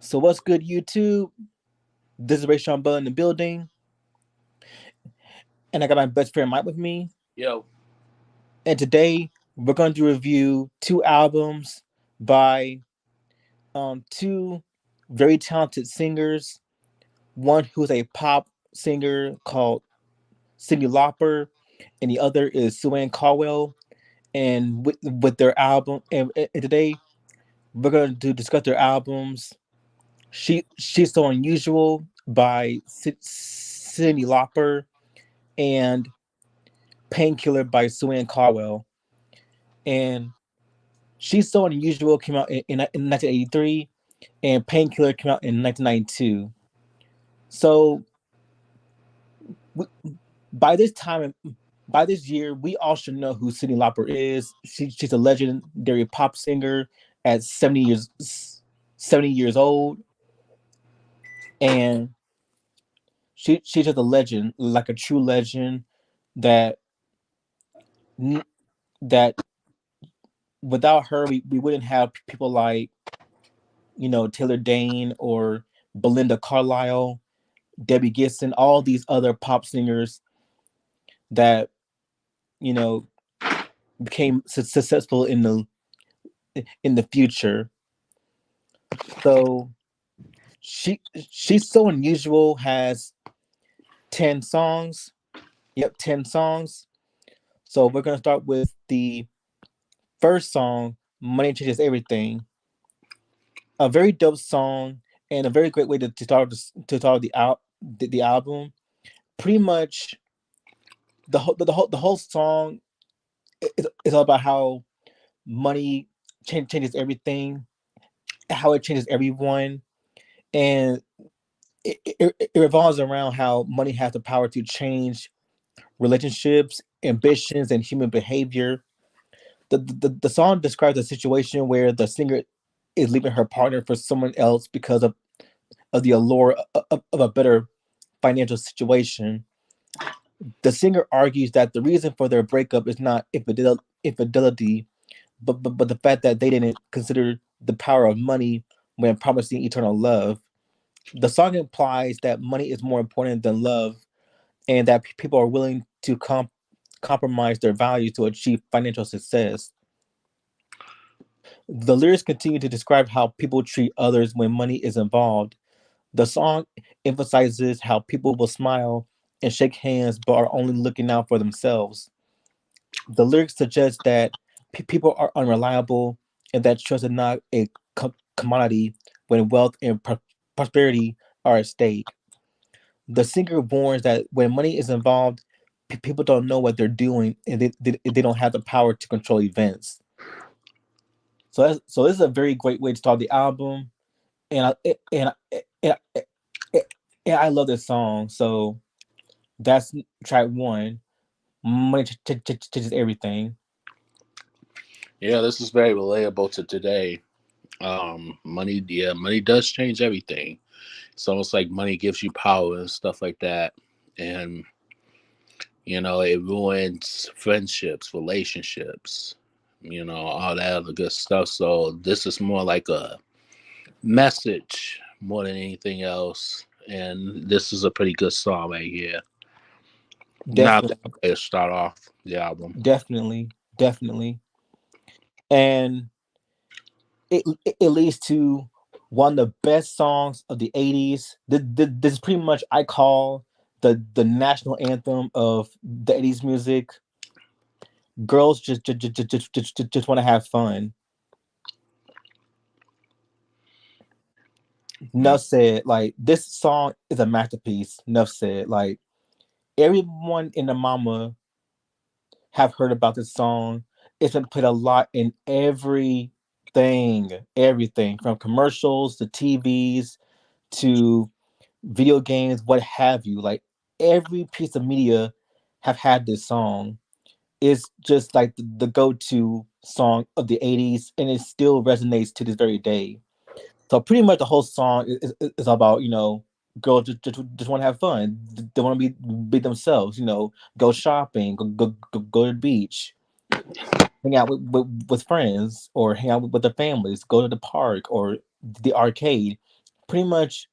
So what's good, YouTube? This is Ray Bell in the building, and I got my best friend Mike with me. Yo, And today we're going to review two albums by two very talented singers. One who's a pop singer called Cyndi Lauper, and the other is Carwell. And with their album, and today we're going to discuss their albums. She's So Unusual by Cyndi Lauper and Painkiller by Carwell. And She's So Unusual came out in 1983, and Painkiller came out in 1992. So w- by this time, by this year, we all should know who Cyndi Lauper is. She's a legendary pop singer at 70 years old, and she's just a legend, like a true legend that that without her we wouldn't have people like Taylor Dane or Belinda Carlisle, Debbie Gibson, all these other pop singers that you know became successful in the future. So she's So Unusual has 10 songs. Yep, 10 songs. So we're gonna start with the first song, "Money Changes Everything." A very dope song and a very great way to start the album. Pretty much the whole song is all about how money changes everything, how it changes everyone, and it revolves around how money has the power to change relationships, ambitions, and human behavior. The song describes a situation where the singer is leaving her partner for someone else because of the allure of a better financial situation. The singer argues that the reason for their breakup is not infidelity, but the fact that they didn't consider the power of money when promising eternal love. The song implies that money is more important than love, and that people are willing to compromise their values to achieve financial success. The lyrics continue to describe how people treat others when money is involved. The song emphasizes how people will smile and shake hands but are only looking out for themselves. The lyrics suggest that people are unreliable and that trust is not a commodity when wealth and prosperity are at stake. The singer warns that when money is involved, people don't know what they're doing and they don't have the power to control events. So this is a very great way to start the album, and and, and I love this song. So that's track one. Money changes everything. yeah, this is very relatable to today. Money does change everything. It's almost like money gives you power and stuff like that, and it ruins friendships, relationships, all that other good stuff. So this is more like a message more than anything else, and this is a pretty good song right here. Not that Definitely, way to start off the album. definitely, and it leads to one of the best songs of the '80s. This is pretty much I call the national anthem of the '80s music. Girls just want to have fun. Nuff said, like this song is a masterpiece. Nuff said, like everyone in the mama have heard about this song. It's been played a lot in everything from commercials to TVs to video games, what have you. Like every piece of media have had this song. It's just like the go-to song of the '80s, and it still resonates to this very day. So pretty much the whole song is about girls just want to have fun. They want to be themselves. Go shopping, go to the beach, hang out with friends, or hang out with their families. Go to the park or the arcade. pretty much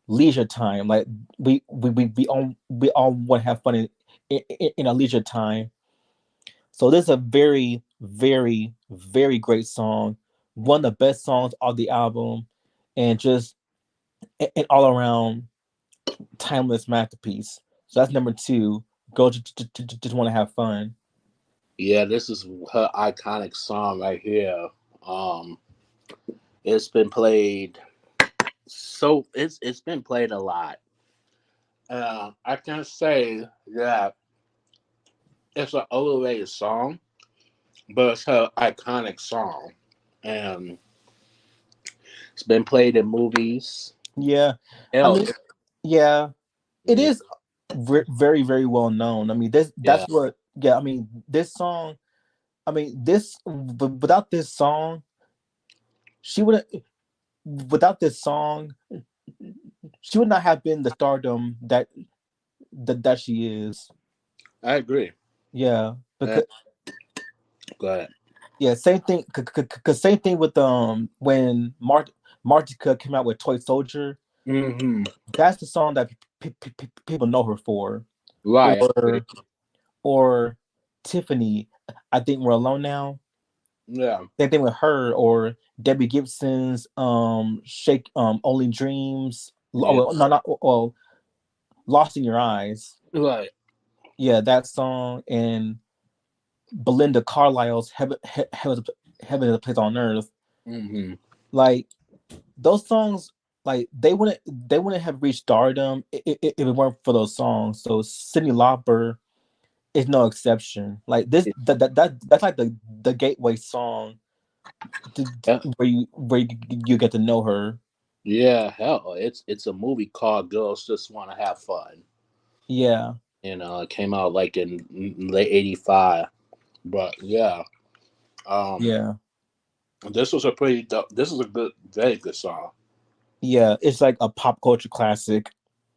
leisure time. Like we all want to have fun in our leisure time. So this is a very, very, very great song. One of the best songs of the album, and just an all around timeless masterpiece. So that's number two. Girls just want to have fun. Yeah, this is her iconic song right here. Um, it's been played it's been played a lot. I can say that it's an overrated song, but it's her iconic song, and it's been played in movies. Yeah, I Hell, mean, yeah, it yeah, is very, very well known. I mean, this yeah, that's what. Yeah, I mean, this song. I mean, without this song, she wouldn't. Without this song, she would not have been the stardom that she is. I agree. Yeah, Uh, because go ahead. yeah, same thing. Cause same thing with when Martika came out with Toy Soldier. Hmm. That's the song that people know her for, Right. I agree. or or Tiffany. I think we're alone now. Yeah. Same thing with her, or Debbie Gibson's Shake Only Dreams. Oh, Yeah. well, no, not oh, Lost in Your Eyes. Right. Yeah, that song, and Belinda Carlisle's Heaven is a Place on Earth. Hmm. Like those songs, like they wouldn't have reached stardom if it weren't for those songs. So Cyndi Lauper is no exception. Like this, that's like the gateway song Yeah. where you get to know her. Yeah. Hell, it's a movie called Girls Just Want to Have Fun. Yeah, It came out like in late '85. But yeah, um, yeah, this is a good, very good song. yeah. It's like a pop culture classic.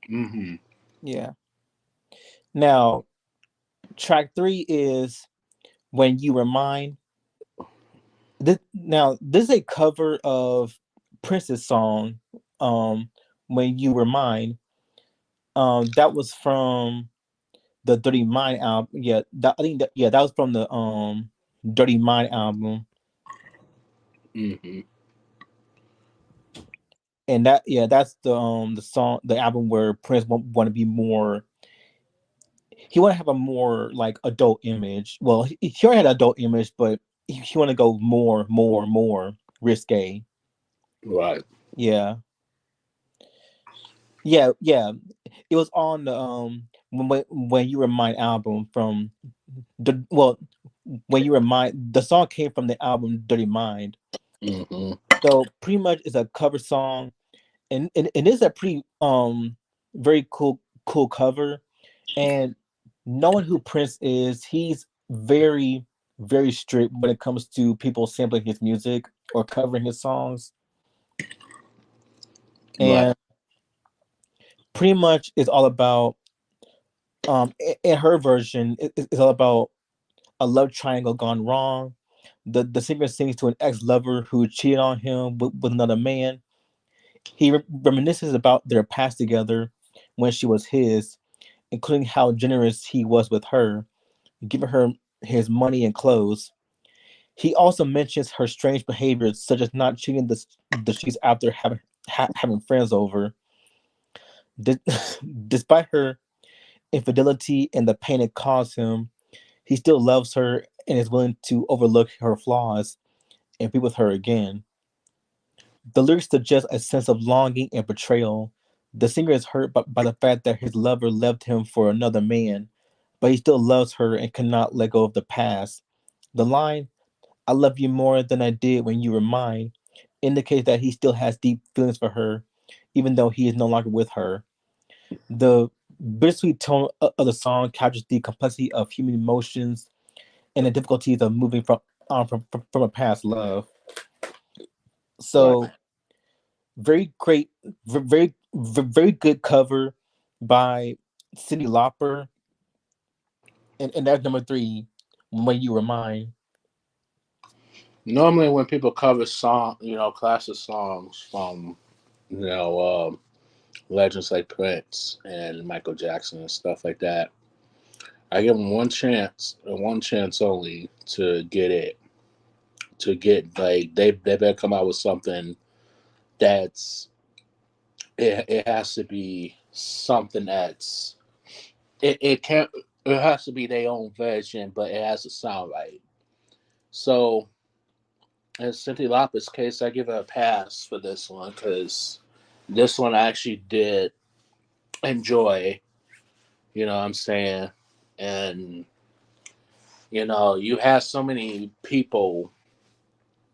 Hmm. Yeah. Now, track three is When You Were Mine. This is a cover of Prince's song, When You Were Mine. That was from the Dirty Mind album. Yeah, I think that was from the Dirty Mind album. Hmm. And that's the song, the album where Prince want to be more. He want to have a more like adult image. Well, he already had an adult image, but he want to go more risque. Right. Yeah, yeah. It was on the when you were mine album from the well when you were mine. The song came from the album Dirty Mind. Hmm. So pretty much it's a cover song, and it's a pretty very cool cover. And knowing who Prince is, he's very very strict when it comes to people sampling his music or covering his songs. Right. And pretty much it's all about in her version it's all about a love triangle gone wrong. The singer sings to an ex-lover who cheated on him with another man. He reminisces about their past together when she was his, including how generous he was with her, giving her his money and clothes. He also mentions her strange behaviors, such as not cheating the sheets after having friends over. Dis- Despite her infidelity and the pain it caused him, he still loves her and is willing to overlook her flaws and be with her again. The lyrics suggest a sense of longing and betrayal. The singer is hurt by the fact that his lover left him for another man, but he still loves her and cannot let go of the past. The line, I love you more than I did when you were mine, indicates that he still has deep feelings for her, even though he is no longer with her. The bittersweet tone of the song captures the complexity of human emotions and the difficulties of moving from a past love. Right. So very great, very good cover by Cyndi Lauper, and that's number three. When You Were Mine. Normally, when people cover classic songs from you know, legends like Prince and Michael Jackson and stuff like that. I give them one chance only to get it, to get like they better come out with something that's it has to be something that's it can't it has to be their own version, but it has to sound right. So in Cyndi Lauper's case, I give her a pass for this one because this one I actually did enjoy. You know what I'm saying? And you have so many people,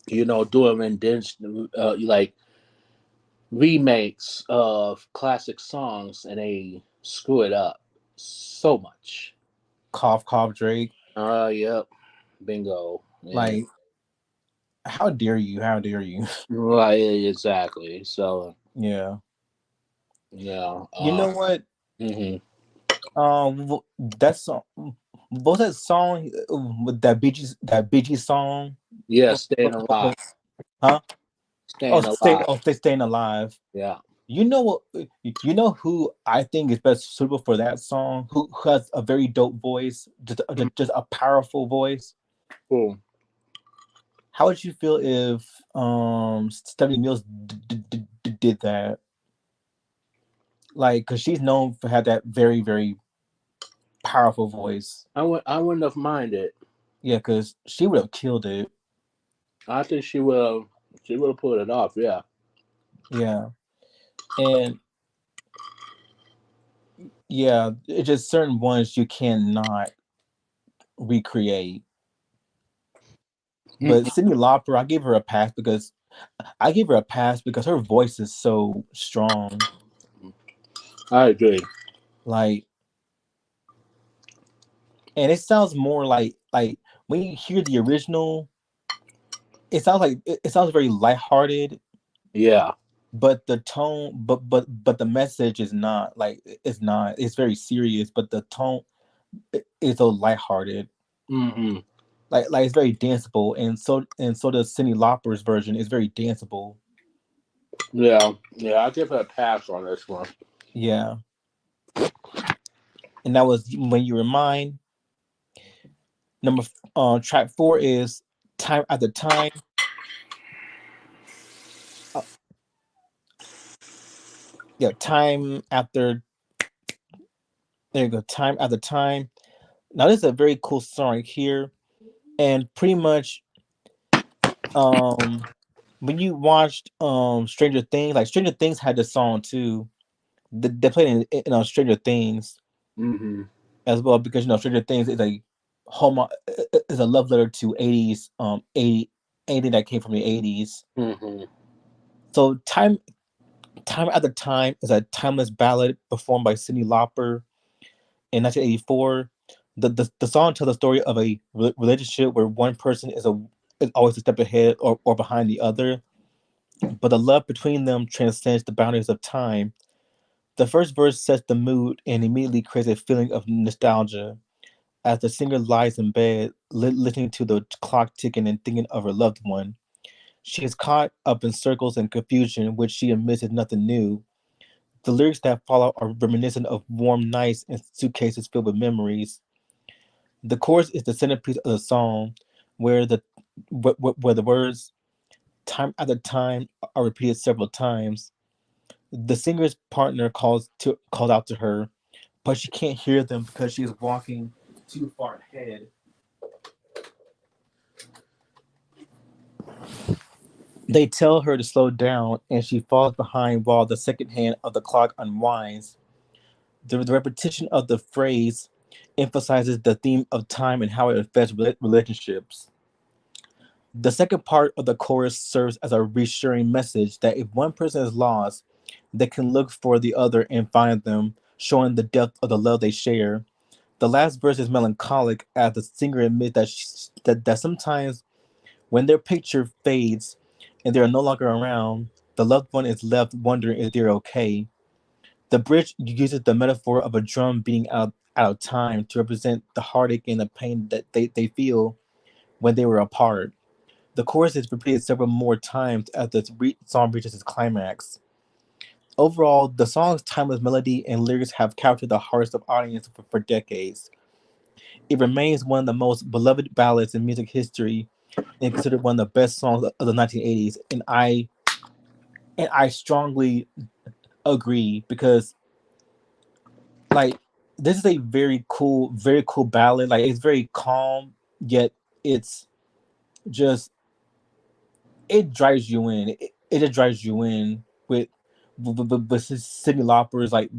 doing rendition, like remakes of classic songs, and they screw it up so much. Cough, cough, Drake. Yep, bingo. And Like, how dare you? How dare you? right, exactly. So Yeah. yeah, You know what? hmm That song, what was that song with that BG song? yeah, What, staying alive, huh? staying alive. Staying alive. Yeah. You know what? You know who I think is best suitable for that song? Who has a very dope voice, just a powerful voice. Cool. How would you feel if Stephanie Mills did that? Like, cause she's known for have that very powerful voice. I wouldn't have minded. Yeah, cause she would have killed it. I think she would have pulled it off. Yeah. Yeah, and yeah, it's just certain ones you cannot recreate. But Mhm. Cyndi Lauper, I gave her a pass because her voice is so strong. I agree. Like, and it sounds more like when you hear the original, it sounds very lighthearted, Yeah. but the tone, but the message is not like it's not. It's very serious, but the tone is so lighthearted. hmm Like it's very danceable, and so the Cyndi Lauper's version is very danceable. Yeah. Yeah. I give her a pass on this one. Yeah, and that was when you were mine. Track four is time at the time. Uh, yeah, time after. There you go. Time at the time. Now this is a very cool song right here, and pretty much um when you watched Stranger Things, like Stranger Things had this song too. They played in Stranger Things hmm as well because Stranger Things is a homo is a love letter to 80s 80 that came from the 80s. hmm So time at the time is a timeless ballad performed by Cyndi Lauper in 1984. The song tells the story of a relationship where one person is always a step ahead or behind the other, but the love between them transcends the boundaries of time. The first verse sets the mood and immediately creates a feeling of nostalgia. As the singer lies in bed, listening to the clock ticking and thinking of her loved one, she is caught up in circles and confusion, which she admits is nothing new. The lyrics that follow are reminiscent of warm nights and suitcases filled with memories. The chorus is the centerpiece of the song, where where the words "time at the time" are repeated several times. The singer's partner calls out to her, but she can't hear them because she is walking too far ahead. They tell her to slow down, and she falls behind while the second hand of the clock unwinds. The repetition of the phrase emphasizes the theme of time and how it affects relationships. The second part of the chorus serves as a reassuring message that if one person is lost, they can look for the other and find them, showing the depth of the love they share. The last verse is melancholic as the singer admits that sometimes when their picture fades and they are no longer around, the loved one is left wondering if they're okay. The bridge uses the metaphor of a drum beating out of time to represent the heartache and the pain that they feel when they were apart. The chorus is repeated several more times as the song reaches its climax. Overall, the song's timeless melody and lyrics have captured the hearts of audiences for decades. It remains one of the most beloved ballads in music history and considered one of the best songs of the 1980s. And I strongly agree because like this is a very cool ballad. Like it's very calm, yet it's just it drives you in. It just drives you in with Cyndi Lauper's like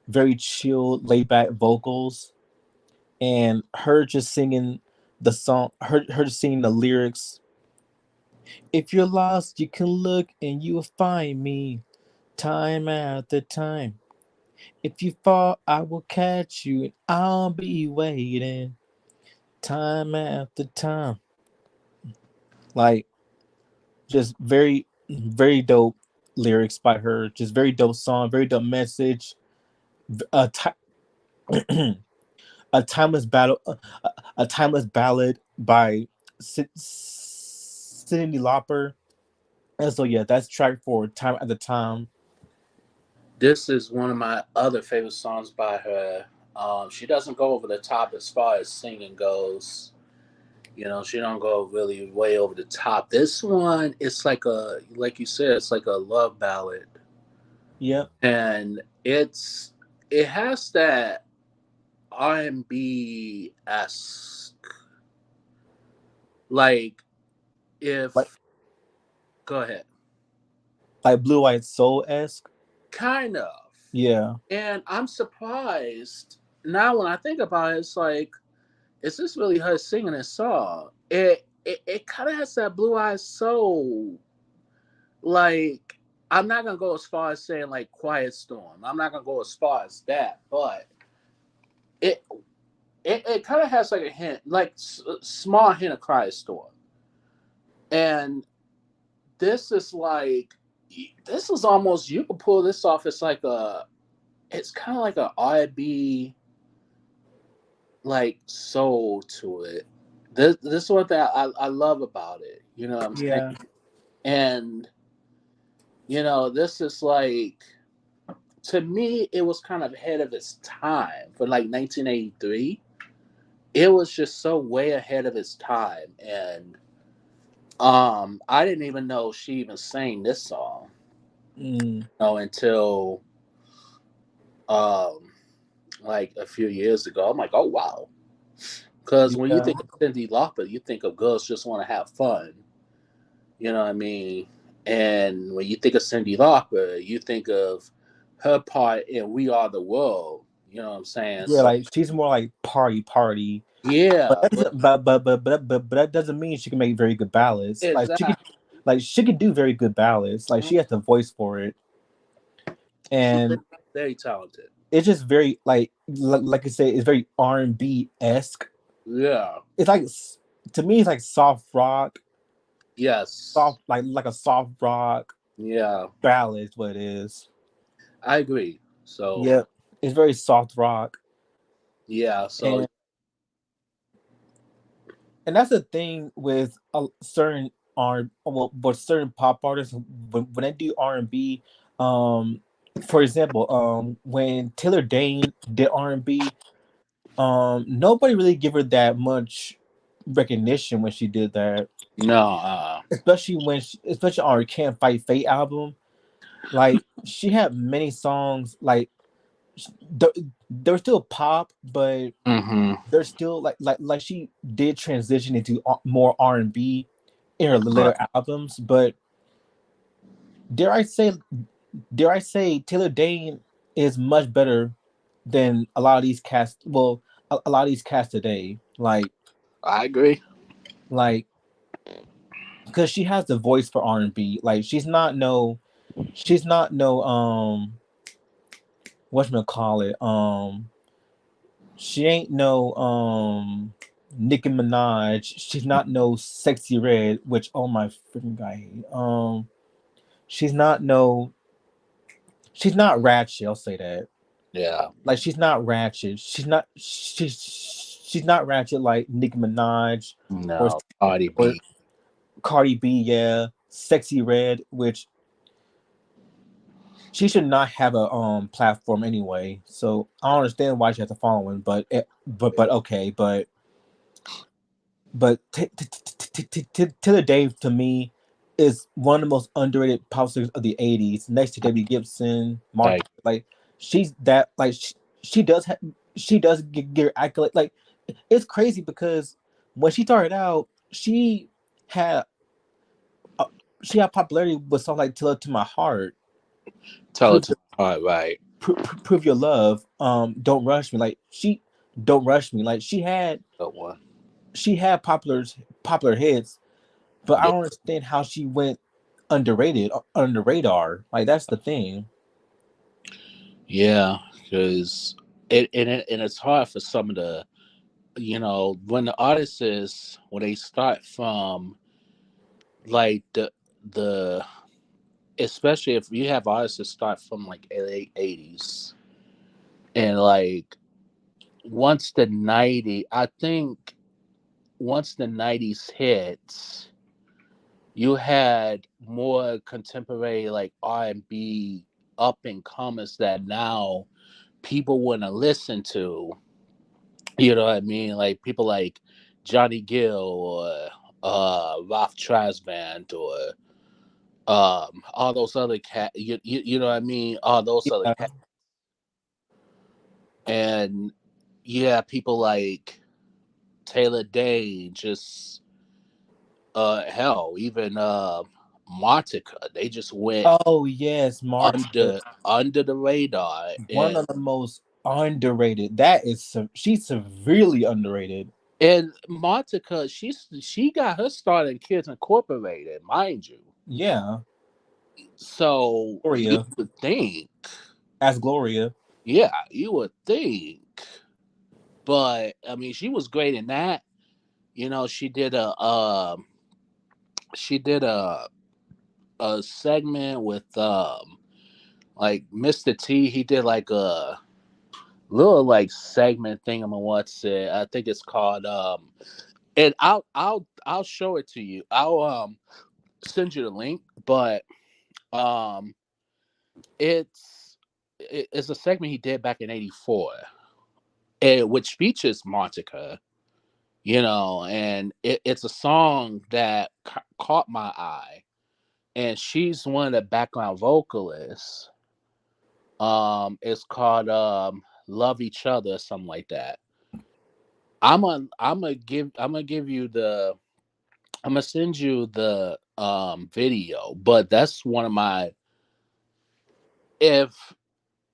very chill, laid back vocals, and her just singing the song. Her just singing the lyrics. If you're lost, you can look and you will find me, time after time. If you fall, I will catch you and I'll be waiting, time after time. Like just very dope lyrics by her. Just very dope song, very dope message. A a timeless battle, a timeless ballad by Cyndi Lauper. And so yeah, that's track four, time at the time. This is one of my other favorite songs by her. She doesn't go over the top as far as singing goes. You know, she don't go really way over the top. This one, it's like like you said, it's like a love ballad, Yep. and it has that R&B esque. Like Like if go ahead, like Blue Eyed Soul esque. kind of. Yeah. And I'm surprised now when I think about it. It's like, is this really her singing this song? It kind of has that blue eyes soul. Like, I'm not gonna go as far as saying like Quiet Storm. I'm not gonna go as far as that, but it it kind of has like a hint, like small hint of Quiet Storm. And this is like, this is almost, you could pull this off as like it's kind of like a R&B like soul to it. This is what that I love about it. You know what I'm saying? Yeah. And this is like, to me, it was kind of ahead of its time for like 1983. It was just so way ahead of its time, and I didn't even know she even sang this song. Mm, Until um like a few years ago. I'm like, oh wow. Because when you yeah. think of Cyndi Lauper, you think of girls just want to have fun. You know what I mean? And when you think of Cyndi Lauper, you think of her part in "We Are the World." You know what I'm saying? Yeah, So like she's more like party. But yeah, that but doesn't but that doesn't mean she can make very good ballads. exactly, Like she can do very good ballads. Like she has the voice for it. she's And very talented. it's just very like I say, it's very R&B esque. Yeah. It's like to me it's like soft rock, Yes. soft like a soft rock Yeah. ballad is what it is. I agree. So Yep. It's very soft rock. yeah. So And that's the thing with certain R well, but certain pop artists when they do R&B, um, for example, when Taylor Dane did R&B, nobody really give her that much recognition when she did that, no. especially especially on her "Can't Fight Fate" album. Like she had many songs like they're still pop, but Mm-hmm. they're still like she did transition into more R&B in her Right. later albums, but dare I say dare I say Taylor Dane is much better than a lot of these cast well a lot of these cast today. I agree. Like because she has the voice for R&B. Like she's not no whatchamacallit, she ain't no Nicki Minaj. She's not no Sexy Red, which oh my freaking god, I hate. She's not no. She's not ratchet. I'll say that. Yeah. Like she's not ratchet. She's not ratchet like Nicki Minaj or No. Cardi or B. Cardi B. Yeah, Sexy Red, which she should not have a platform anyway. So I don't understand why she has a following, but okay, but Taylor Dave to me is one of the most underrated pop stars of the '80s, next to Debbie Gibson, Martha. Like, Like she's that like she does she does get accolade. Like it's crazy because when she started out, had uh, she had popularity with songs like "Till It to My Heart," tell it "Prove to my heart, right? Prove Your Love," "Don't Rush Me." Like "Don't Rush Me." Like Good one. she had popular hits, but I Yeah, don't understand how she went underrated under the radar. Like that's the thing. yeah, because and it's hard for some of the, when the artists is when they start from like the especially if you have artists that start from like late '80s and like once the '90s, I think once the '90s hits, you had more contemporary like R&B up and comers that now people want to listen to. You know what I mean? Like people like Johnny Gill or Ralph Tresvant or all those other cat. You know what I mean? All those other Yeah. cat. And yeah, people like Taylor Dane, just hell, even Martica. They just went Oh yes, Marta, under the radar. one of the most underrated. She's severely underrated. And Martica, she got her start in Kids Incorporated, mind you. Yeah, So you Gloria would think, as Gloria. yeah, you would think. But I mean, she was great in that. She did a segment with like Mr. T. He did like a little like segment thing. I'm gonna watch it. I think it's called and I'll show it to you. I'll send you the link, but um it's a segment he did back in '84, which features Martica, and it's a song that caught my eye, and she's one of the background vocalists. It's called "Love Each Other" or something like that. I'm gonna give you the I'm gonna send you the video, but that's one of my if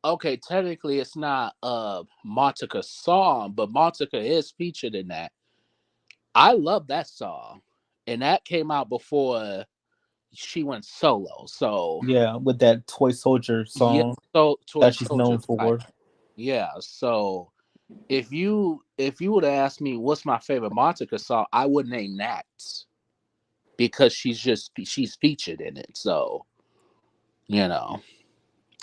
okay, technically it's not a Martica song, but Martica is featured in that. I love that song. And that came out before she went solo. So Yeah, with that Toy Soldier yeah, song so Toy that she's Soldier, known right? for. Yeah. So if you would have asked me what's my favorite Martica song, I would name that because she's featured in it. So you know,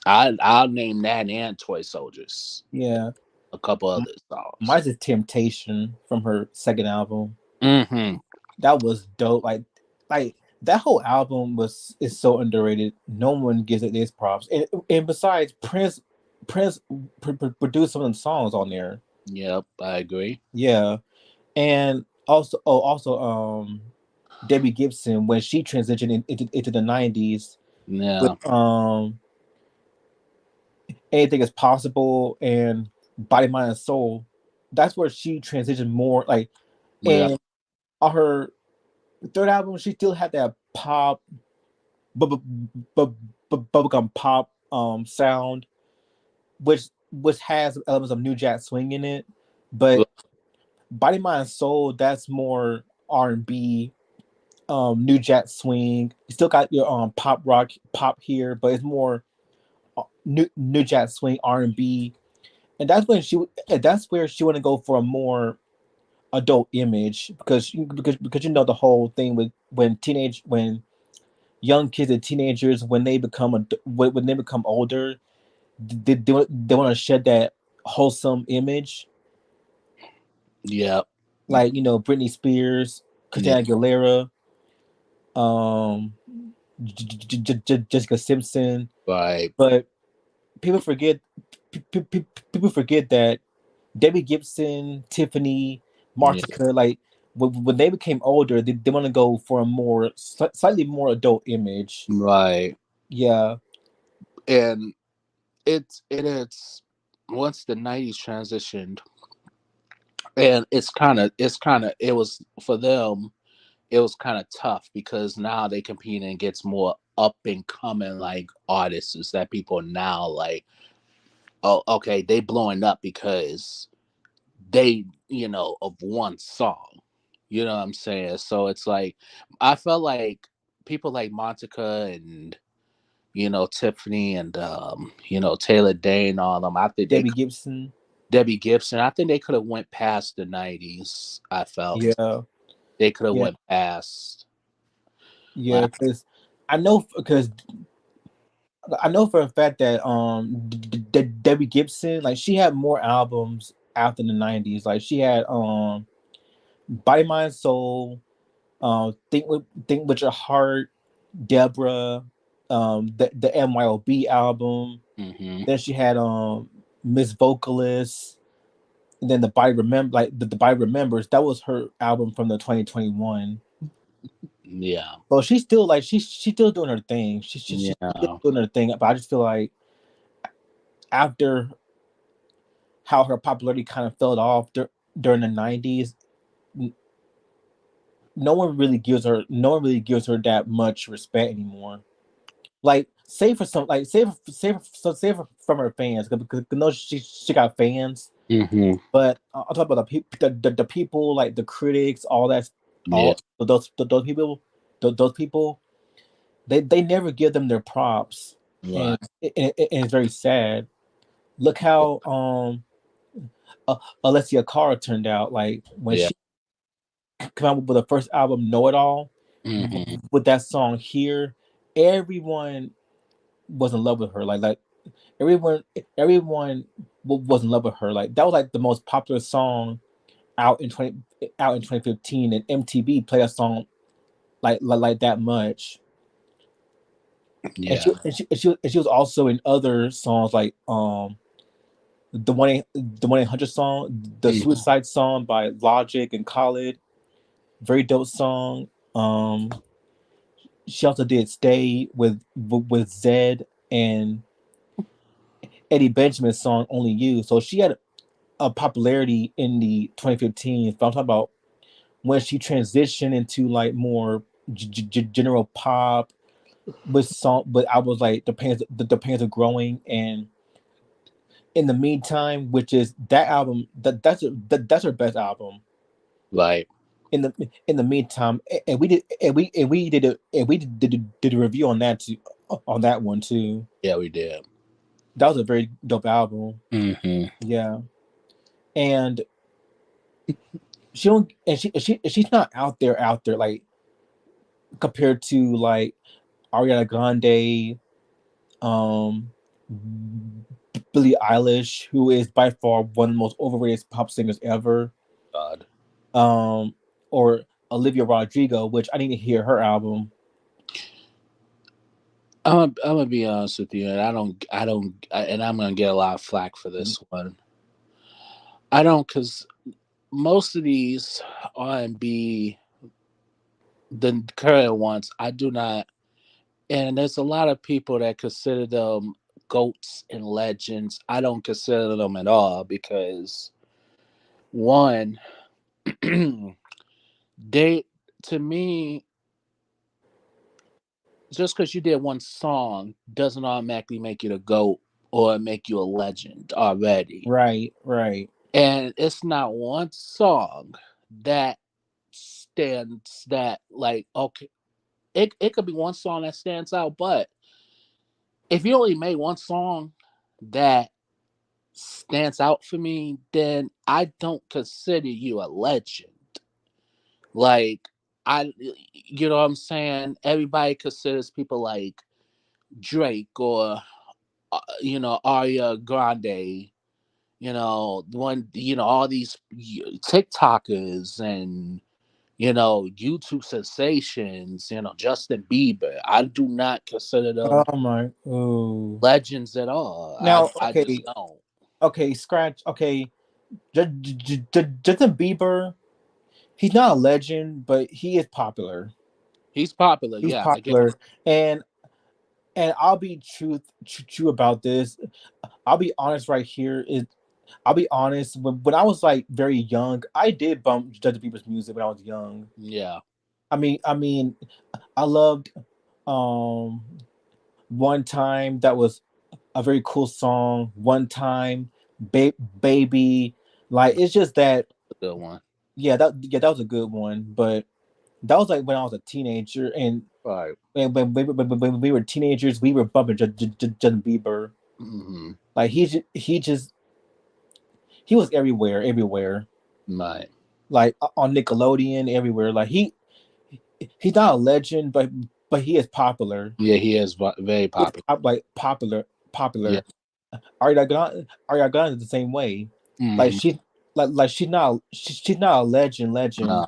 I'll name that and Toy Soldiers, Yeah, a couple other songs. mine's is Temptation from her second album. Mm-hmm. That was dope. Like that whole album is so underrated. No one gives it these props. And besides, Prince produced some of them songs on there. Yep, I agree. Yeah, and also Debbie Gibson when she transitioned into the '90s with Yeah, Anything Is Possible and Body, Mind, and Soul. That's where she transitioned more. Like, yeah, and on her third album, she still had that pop, bu- bu- bubblegum pop sound, which has elements of New Jack Swing in it. But Body, Mind, and Soul, that's more R&B, New Jack Swing. You still got your pop rock pop here, but it's more New Jack Swing R&B. And that's where she want to go for a more adult image because you know the whole thing with when young kids and teenagers when they become older they want to shed that wholesome image yeah, like Britney Spears, yeah, Christina Aguilera, um Jessica Simpson. Right. But people forget people forget that Debbie Gibson, Tiffany, Yeah. Martica, like when they became older, they want to go for a more slightly more adult image. Right. Yeah, And it's once the '90s transitioned, and it was for them. It was kind of tough because now they competing against more up and coming like artists that people now like. Oh, okay, they blowing up because they of one song. You know what I'm saying? So it's like I felt like people like Monica and Tiffany and Taylor Dane, all them. I think Debbie Gibson. Debbie Gibson. I think they could have went past the '90s. I felt Yeah, they could have yeah, went past. yeah. Like, Because I know for a fact that Debbie Gibson, like she had more albums after the '90s. Like she had Body Mind Soul, Think with Your Heart, Deborah, the MYOB album. hmm Then she had Miss Vocalist. And then the Body Remember, like the Body Remembers. That was her album from the 2021. yeah, So she's still like she's still doing her thing. She's still yeah, doing her thing. But I just feel like after how her popularity kind of fell off during the '90s, no one really gives her that much respect anymore. Like save for some, like save for, from her fans because no, she got fans. hmm But I'll talk about the people, like the critics, all that, yeah, all those people, those people, they never give them their props, right, and and it's very sad. Look how Alessia Cara turned out. Like when yeah, she came out with the first album, Know It All, hmm with that song here, everyone was in love with her. Like everyone, everyone was in love with her. Like that was like the most popular song out in 2015, and MTV played a song like that much. And yeah, she was also in other songs like the 1-800 song, the hmm Suicide song by Logic and Khaled, very dope song. She also did Stay with Zed and Eddie Benjamin's song Only You. So she had a popularity in the 2015s. But I'm talking about when she transitioned into like more general pop with song, but I was like the pains are growing, and in the meantime, which is that album, that's her best album. right, In the meantime, and we did did a review on that too, on that one too. yeah, we did. That was a very dope album. Hmm Yeah, and she don't and she's not out there like compared to like Ariana Grande, um, Billie Eilish, who is by far one of the most overrated pop singers ever, God, um, or Olivia Rodrigo, which I need to hear her album. I'm gonna be honest with you, and and I'm gonna get a lot of flack for this one. I don't, because most of these R&B, the current ones, I do not. And there's a lot of people that consider them goats and legends. I don't consider them at all because one, they to me, just because you did one song doesn't automatically make you a goat or make you a legend already. Right, right, And it's not one song that stands that like okay, it could be one song that stands out, but if you only made one song that stands out for me, then I don't consider you a legend. Like you know what I'm saying? Everybody considers people like Drake or Aria Grande, all these TikTokers and YouTube sensations, Justin Bieber. I do not consider them Oh my. Oh. legends at all. I Now, I just okay, don't. okay, scratch. Okay, Justin Bieber. He's not a legend, but he is popular. He's popular, He's yeah. I get popular, and I'll be true about this. I'll be honest right here. I'll be honest. When I was like very young, I did bump Justin Bieber's music when I was young. yeah. I mean, I loved um one time that was a very cool song. One time, baby, like it's just that. A good one. Yeah, that was a good one, but that was like when I was a teenager, and Right. when we were teenagers, we were bumping Justin Bieber. Mm-hmm. Like he was everywhere, everywhere. Right. Like on Nickelodeon, everywhere. Like he's not a legend, but he is popular. Yeah, he is very He is popular. like popular, Yeah. popular. Ariana Grande is the same way. Like Mm-hmm. she's not a legend, No.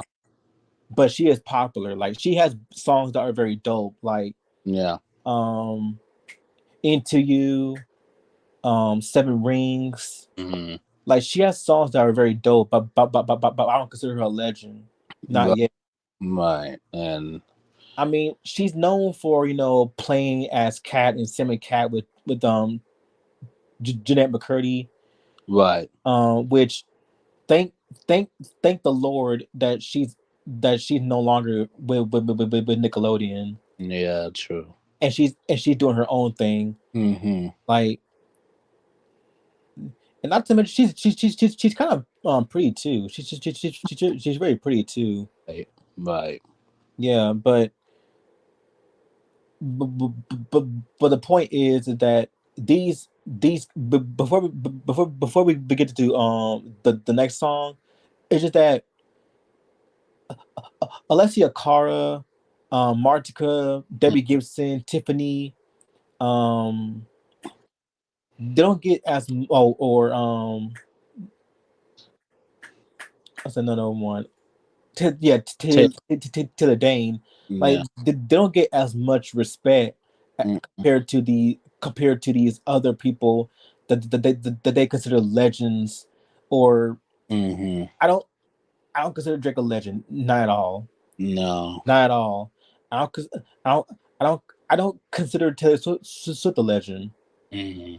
but she is popular. Like she has songs that are very dope. Like Yeah. um, Into You, Seven Rings. Mm-hmm. Like she has songs that are very dope, but I don't consider her a legend. Not Right. yet. Right. And I mean, she's known for playing as Cat and Simon Cat with Jeanette McCurdy, right. which thank thank thank the Lord that she's no longer with Nickelodeon, Yeah. True. and she's doing her own thing. Mm-hmm. Like, and not to mention she's kind of pretty too. She's very pretty too. Right. Right. Yeah, but but, but the point is that before we begin to do the next song, it's just that Alessia Cara, Martika, Debbie Gibson, Tiffany, um, they don't get as what's another one? Take. Taylor Dane, like Yeah. they don't get as much respect Mm-hmm. compared to these other people that they consider legends, or Mm-hmm. I don't I don't consider Drake a legend, not at all, No. not at all. I don't cons- I don't I don't I don't consider Taylor Swift a legend. Mm-hmm.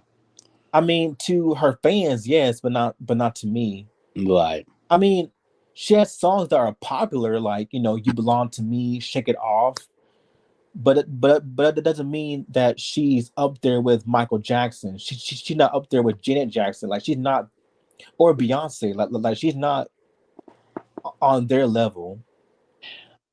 I mean, to her fans, yes, but not to me. Right. I mean, she has songs that are popular, like "You Belong to Me," "Shake It Off," but that doesn't mean that she's up there with Michael Jackson. She's not up there with Janet Jackson. Like she's not, or Beyonce. Like she's not on their level.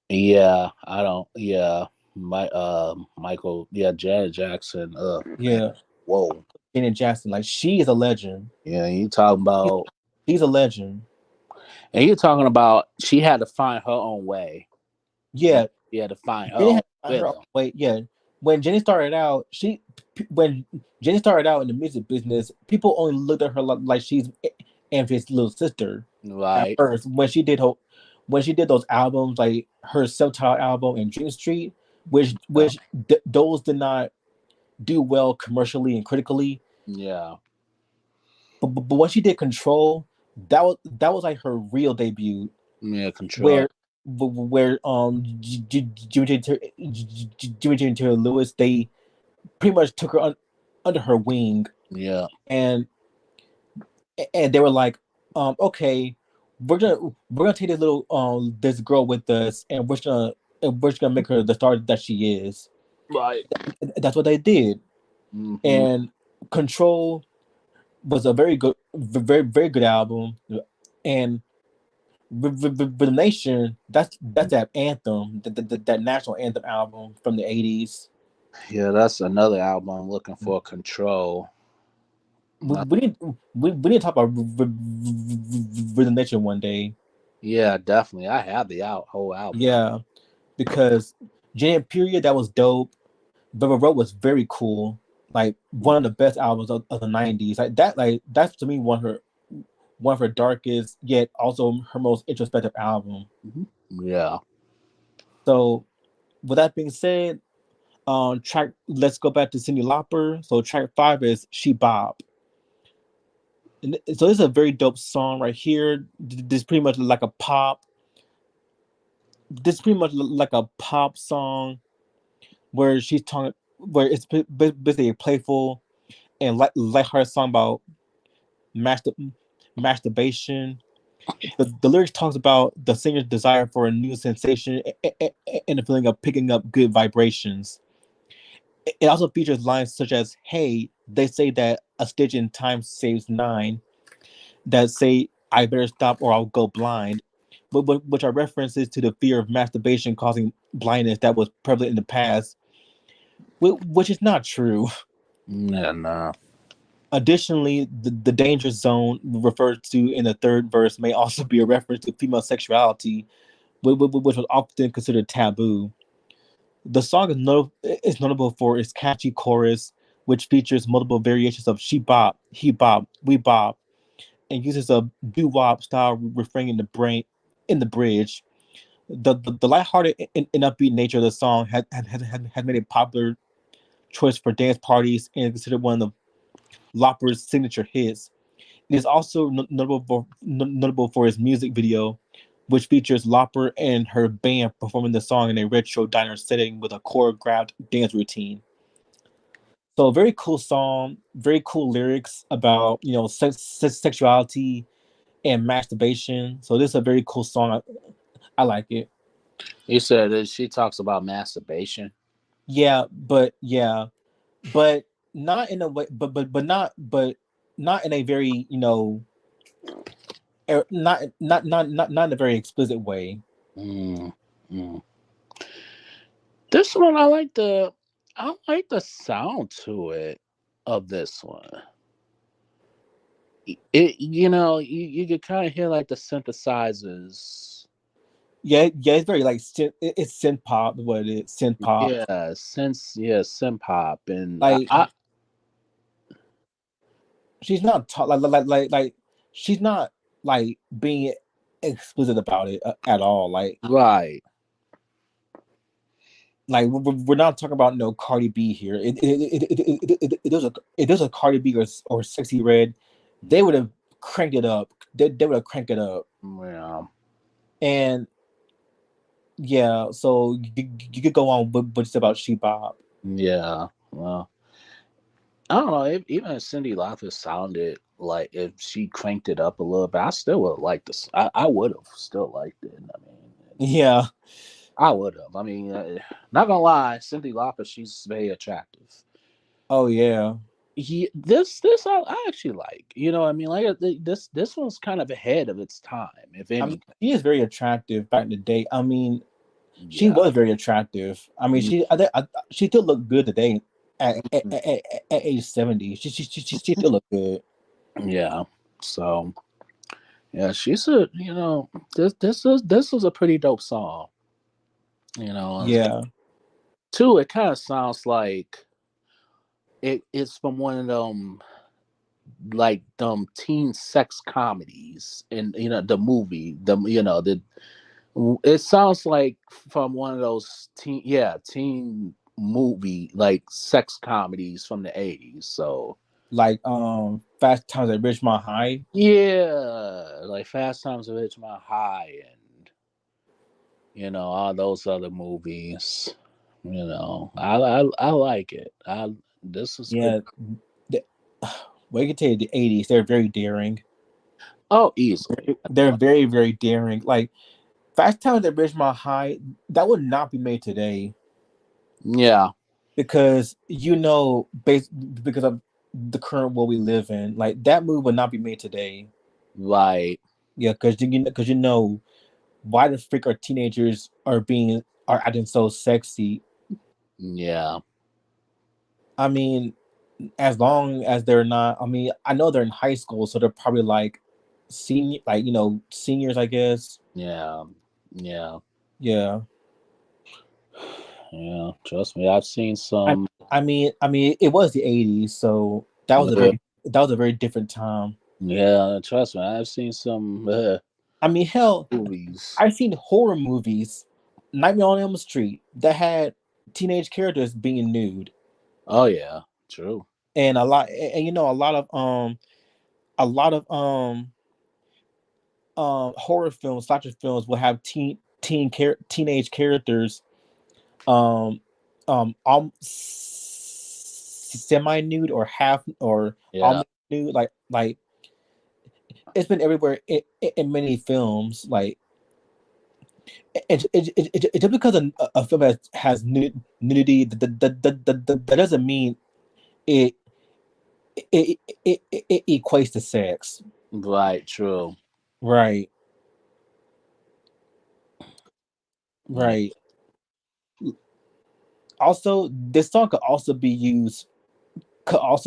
Yeah. I don't. Yeah. Michael. Yeah. Janet Jackson. Man. Yeah, Whoa. Janet Jackson. Like she is a legend. Yeah. You talking She- about? She's a legend. And you're talking about she had to find her own way. You know, Yeah, she had to find her Jenny own had to find her own rhythm. way. Yeah, when Jenny started out, when Jenny started out in the music business, people only looked at her like she's Amphit's little sister at Right. first. When she did those albums, like her self-titled album and Dream Street, Yeah. which those did not do well commercially and critically. Yeah. But when she did Control, that was like her real debut, Yeah. Control. where Jimmy Taylor Lewis, they pretty much took her under her wing, Yeah. and they were like, okay, we're gonna take this girl with us, and we're just gonna make her the star that she is. Right. And that's what they did, Mm-hmm. and Control was a very good album, and the Nation, that's that anthem, that national anthem album from the '80s. Yeah. That's another album I'm looking for. Control. We, Uh, we need we need to talk about Rhythm Nation one day. yeah. Definitely. I have the whole album. Yeah, because Jam Period, that was dope. Velvet Road was very cool. Like one of the best albums of the '90s. Like that's to me one of her darkest yet also her most introspective album. Mm-hmm. Yeah. So with that being said, track let's go back to Cyndi Lauper. So track 5 is She Bob. And so this is a very dope song right here. This is pretty much like a pop. This is pretty much like a pop song where she's talking, where it's basically a playful and lighthearted song about master, masturbation. The lyrics talks about the singer's desire for a new sensation and the feeling of picking up good vibrations. It also features lines such as, "Hey, they say that a stitch in time saves nine," that say, "I better stop or I'll go blind," which are references to the fear of masturbation causing blindness that was prevalent in the past, which is not true. Yeah, nah. Additionally, the danger zone referred to in the third verse may also be a reference to female sexuality, which was often considered taboo. The song is notable for its catchy chorus, which features multiple variations of she bop, he bop, we bop, and uses a doo wop style refrain in the bridge. The lighthearted and upbeat nature of the song has made it popular choice for dance parties and considered one of Lauper's signature hits. It is also notable for his music video, which features Lauper and her band performing the song in a retro diner setting with a choreographed dance routine. So, very cool song, very cool lyrics about sexuality and masturbation. So, this is a very cool song. I like it. You said that she talks about masturbation. Yeah, but not in a way, but not in a very not in a very explicit way. Mm, mm. This one, I like the sound to it of this one. You could kind of hear like the synthesizers. Yeah, it's very like it's synth pop. What it is, synth pop. Yeah, synth pop, and Like she's not she's not like being explicit about it at all. right, Like we're not talking about no Cardi B here. If there's a Cardi B or Sexy Red, they would have cranked it up. They would have cranked it up. yeah, And yeah, so you could go on with just about She Bob. yeah. Well, I don't know. Even if Cindy Lauper sounded like if she cranked it up a little bit, I still would like this. I would have still liked it. I mean, Yeah. I would have. I mean, not gonna lie, Cindy Lauper, she's very attractive. Oh yeah. This I actually like. You know, what I mean, like this one's kind of ahead of its time, if I mean, anything. she is very attractive back in the day. I mean, she Yeah, was very attractive. I mean, she still look good today at age 70. She still look good. yeah. So yeah, she's a this was a pretty dope song. You know, Yeah, too. It kind of sounds like it's from one of them like teen sex comedies, and the movie the it sounds like from one of those teen movie like sex comedies from the 80s. So like Fast Times at Ridgemont High. yeah, like Fast Times at Ridgemont High, and all those other movies. I like it. This is good. Yeah, the, well, you can tell you the 80s. They're very daring. Oh, easily. They're very daring. Like Fast Times at Ridgemont High, that would not be made today Yeah, because based because of the current world we live in. Like that movie would not be made today. right. Yeah, because why the freak are teenagers are acting so sexy? Yeah, I mean, as long as they're not. I mean, I know they're in high school, so they're probably like seniors, I guess. yeah, yeah, Yeah. yeah. Trust me, I've seen I some. I mean, it was the 80s, so that was a very different time. Yeah, trust me, I've seen some. I mean, hell, movies. I've seen horror movies, Nightmare on Elm Street, that had teenage characters being nude, Oh yeah, true. and you know, a lot of horror films, slasher films will have teenage characters, um semi nude or half or Yeah, almost nude, like it's been everywhere in many films. Like just because a film has nudity, that doesn't mean it it equates to sex. right, true. Right, Yeah, right. Also, this song could also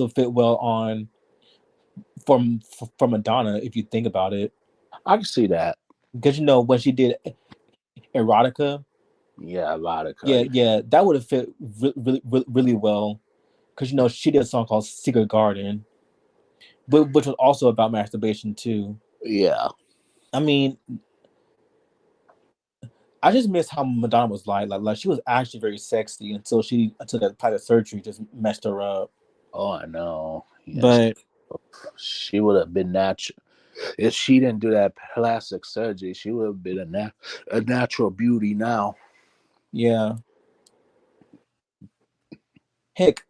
fit well on from Madonna if you think about it, I can see that. because you know when she did erotica, Yeah, yeah, Vodka. yeah, that would have fit really well, because you know she did a song called Secret Garden, which was also about masturbation too. Yeah. I mean, I just miss how Madonna was like she was actually very sexy until that plastic surgery just messed her up. Oh, I know. Yes, But she would have been natural if she didn't do that plastic surgery. She would have been a natural beauty now. yeah, heck,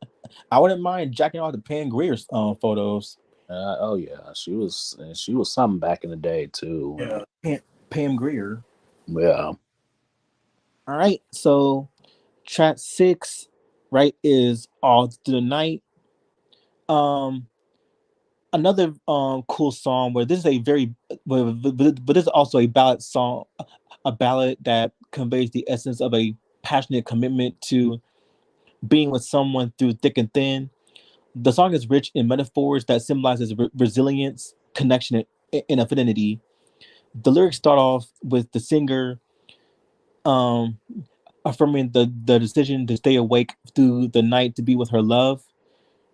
I wouldn't mind jacking off the Pam Grier photos. Oh yeah, she was something back in the day too. Yeah, Pam Grier. Yeah, All right, so track six, right, is All Through the Night. Um, Another cool song where this is a very but this is also a ballad song, a ballad that conveys the essence of a passionate commitment to being with someone through thick and thin. The song is rich in metaphors that symbolizes resilience, connection, and affinity. The lyrics start off with the singer um, affirming the decision to stay awake through the night to be with her love.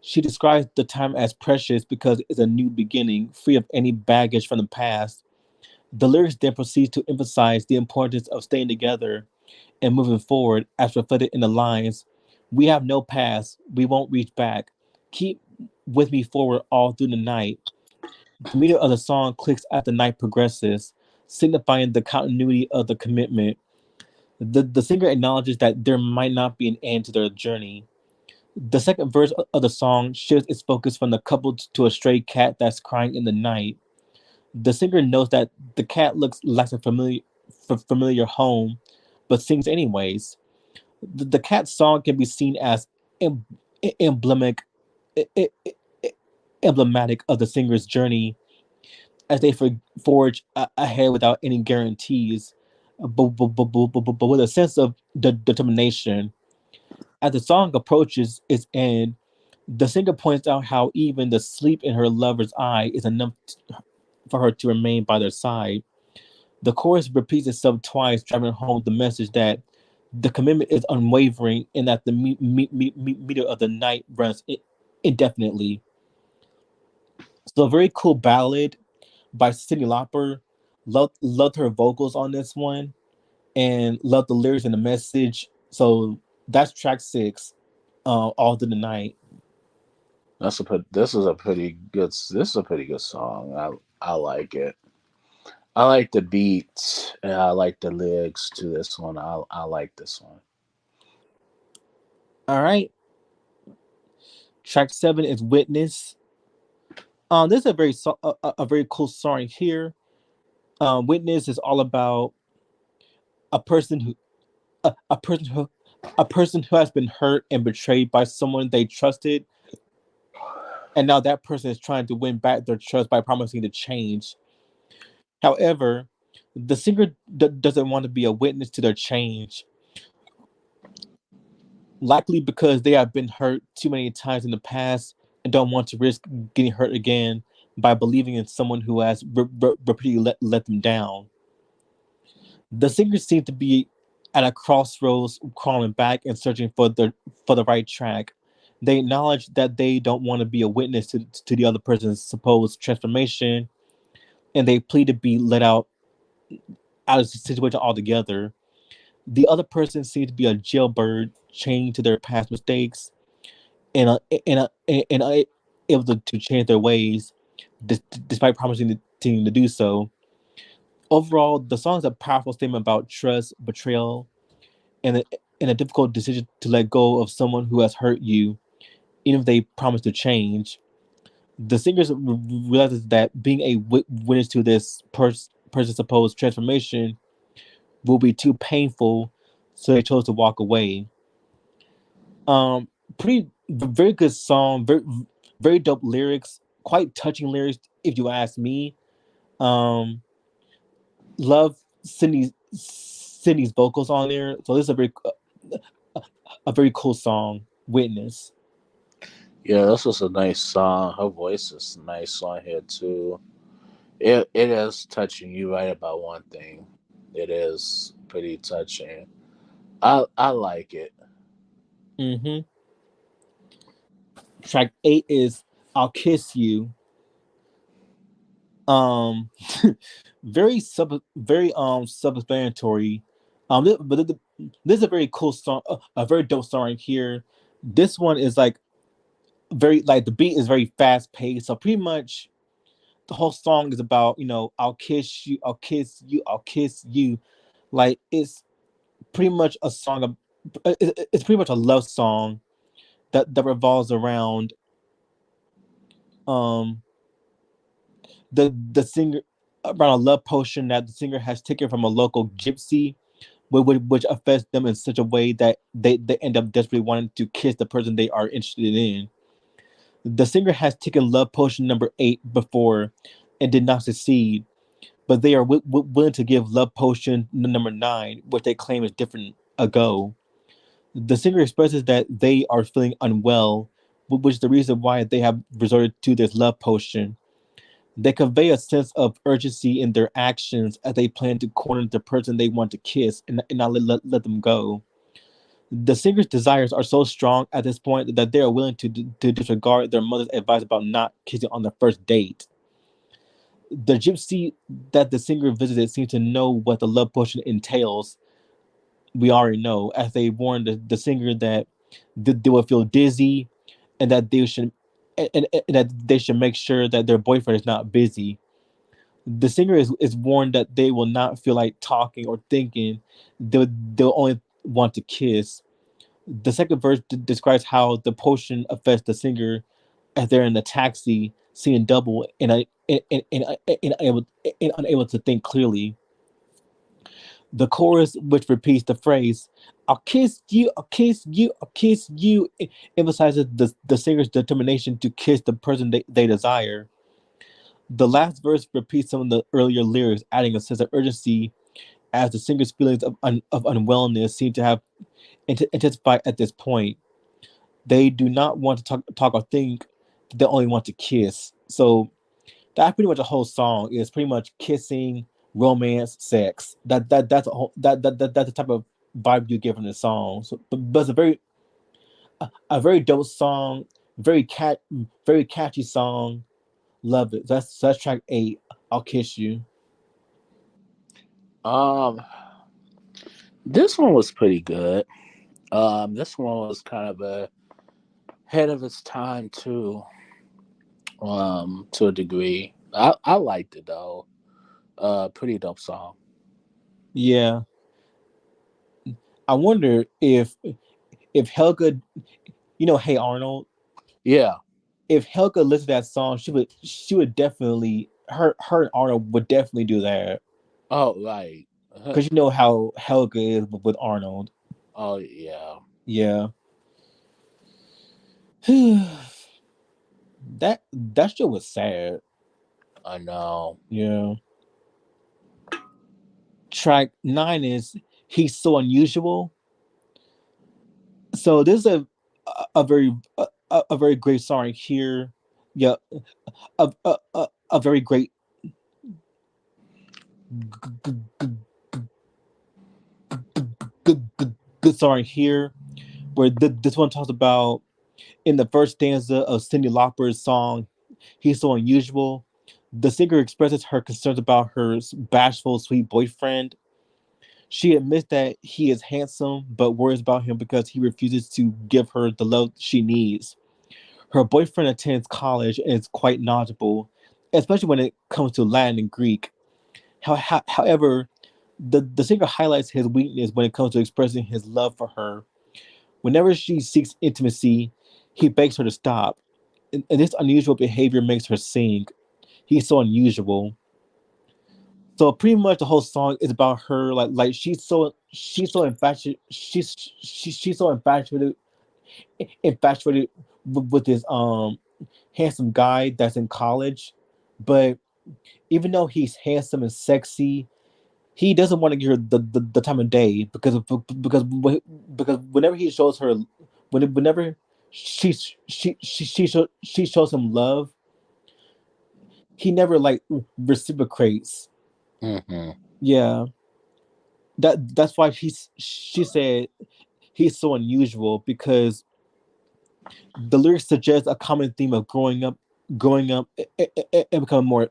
She describes the time as precious because it's a new beginning, free of any baggage from the past. The lyrics then proceed to emphasize the importance of staying together and moving forward, as reflected in the lines: "We have no past, we won't reach back. Keep with me forward all through the night." The meter of the song clicks as the night progresses, signifying the continuity of the commitment. The singer acknowledges that there might not be an end to their journey. The second verse of the song shifts its focus from the couple to a stray cat that's crying in the night. The singer knows that the cat looks like a familiar home, but sings anyways. The cat's song can be seen as em- emblematic, emblematic of the singer's journey as they forge ahead without any guarantees, but with a sense of determination. As the song approaches its end, the singer points out how even the sleep in her lover's eye is enough for her to remain by their side. The chorus repeats itself twice, driving home the message that the commitment is unwavering and that the meter of the night runs indefinitely. So, a very cool ballad by Cyndi Lauper. Loved her vocals on this one, and loved the lyrics and the message. So that's track six, All Through the Night. this is a pretty good. This is a pretty good song. I like it. I like the beats and I like the lyrics to this one. I like this one. All right, track seven is Witness. This is a a very cool song here. Witness is all about a person who a person who a person who has been hurt and betrayed by someone they trusted, and now that person is trying to win back their trust by promising to change. However, the singer doesn't want to be a witness to their change, likely because they have been hurt too many times in the past and don't want to risk getting hurt again by believing in someone who has repeatedly let them down. The singer seems to be at a crossroads, crawling back and searching for the right track. They acknowledge that they don't want to be a witness to the other person's supposed transformation, and they plead to be let out. out of the situation altogether. The other person seems to be a jailbird chained to their past mistakes and able to change their ways despite promising to do so. Overall, the song is a powerful statement about trust, betrayal, and a difficult decision to let go of someone who has hurt you, even if they promise to change. The singers realizes that being a witness to this person's supposed transformation will be too painful, so they chose to walk away. Um, pretty very good song, very dope lyrics, quite touching lyrics if you ask me. Um, love Cindy's vocals on there, so this is a very cool song. Witness. Yeah, this was a nice song. Her voice is nice on here too. It is touching. You right about one thing. It is pretty touching. I like it. Mm-hmm. Track 8 is "I'll Kiss You." Um, very self-explanatory. This is a very cool song, a very dope song right here. This one is like very like the beat is very fast paced, so pretty much the whole song is about I'll kiss you, I'll kiss you, I'll kiss you. Like it's pretty much a song of it's pretty much a love song that revolves around um the singer around a love potion that the singer has taken from a local gypsy, which affects them in such a way that they end up desperately wanting to kiss the person they are interested in. The singer has taken love potion number 8 before and did not succeed, but they are willing to give love potion number 9, which they claim is different, a go. The singer expresses that they are feeling unwell, which is the reason why they have resorted to this love potion. They convey a sense of urgency in their actions as they plan to corner the person they want to kiss and not let them go. The singer's desires are so strong at this point that they are willing to disregard their mother's advice about not kissing on the first date. The gypsy that the singer visited seems to know what the love potion entails. We already know, as they warn the singer that they will feel dizzy and that they should and that they should make sure that their boyfriend is not busy. The singer is warned that they will not feel like talking or thinking. They'll only want to kiss. The second verse describes how the potion affects the singer as they're in the taxi, seeing double and unable to think clearly. The chorus, which repeats the phrase "I'll kiss you, I'll kiss you, I'll kiss you," emphasizes the singer's determination to kiss the person they desire. The last verse repeats some of the earlier lyrics, adding a sense of urgency as the singer's feelings of unwellness seem to have intensified at this point. They do not want to talk or think; they only want to kiss. So that's pretty much a whole song. Is pretty much kissing, romance, sex. That's a whole that's the type of vibe you get from the song. So, but it's a very dope song, very catchy song. Love it. That's track 8. I'll kiss you. Um, this one was pretty good. This one was kind of ahead of its time too. To a degree, I liked it though. Pretty dope song. Yeah, I wonder if Helga, Hey Arnold, Yeah. if Helga listened to that song, she would definitely her and Arnold would definitely do that Oh right. because you know how Helga is with Arnold. Oh yeah. Yeah, that shit was sad. I know. Yeah. Track 9 is "He's So Unusual." So this is a very a very great song here. Yeah, a very great good song here. Where this one talks about in the first stanza of Cyndi Lauper's song "He's So Unusual." The singer expresses her concerns about her bashful, sweet boyfriend. She admits that he is handsome, but worries about him because he refuses to give her the love she needs. Her boyfriend attends college and is quite knowledgeable, especially when it comes to Latin and Greek. However, the singer highlights his weakness when it comes to expressing his love for her. Whenever she seeks intimacy, he begs her to stop. And this unusual behavior makes her sing. He's so unusual. So pretty much the whole song is about her, like she's so infatuated, she's so infatuated with this handsome guy that's in college. But even though he's handsome and sexy, he doesn't want to give her the time of day because because whenever he shows her, whenever she shows him love, he never like reciprocates. Mm-hmm. Yeah, that's why she said he's so unusual because the lyrics suggest a common theme of growing up, and becoming more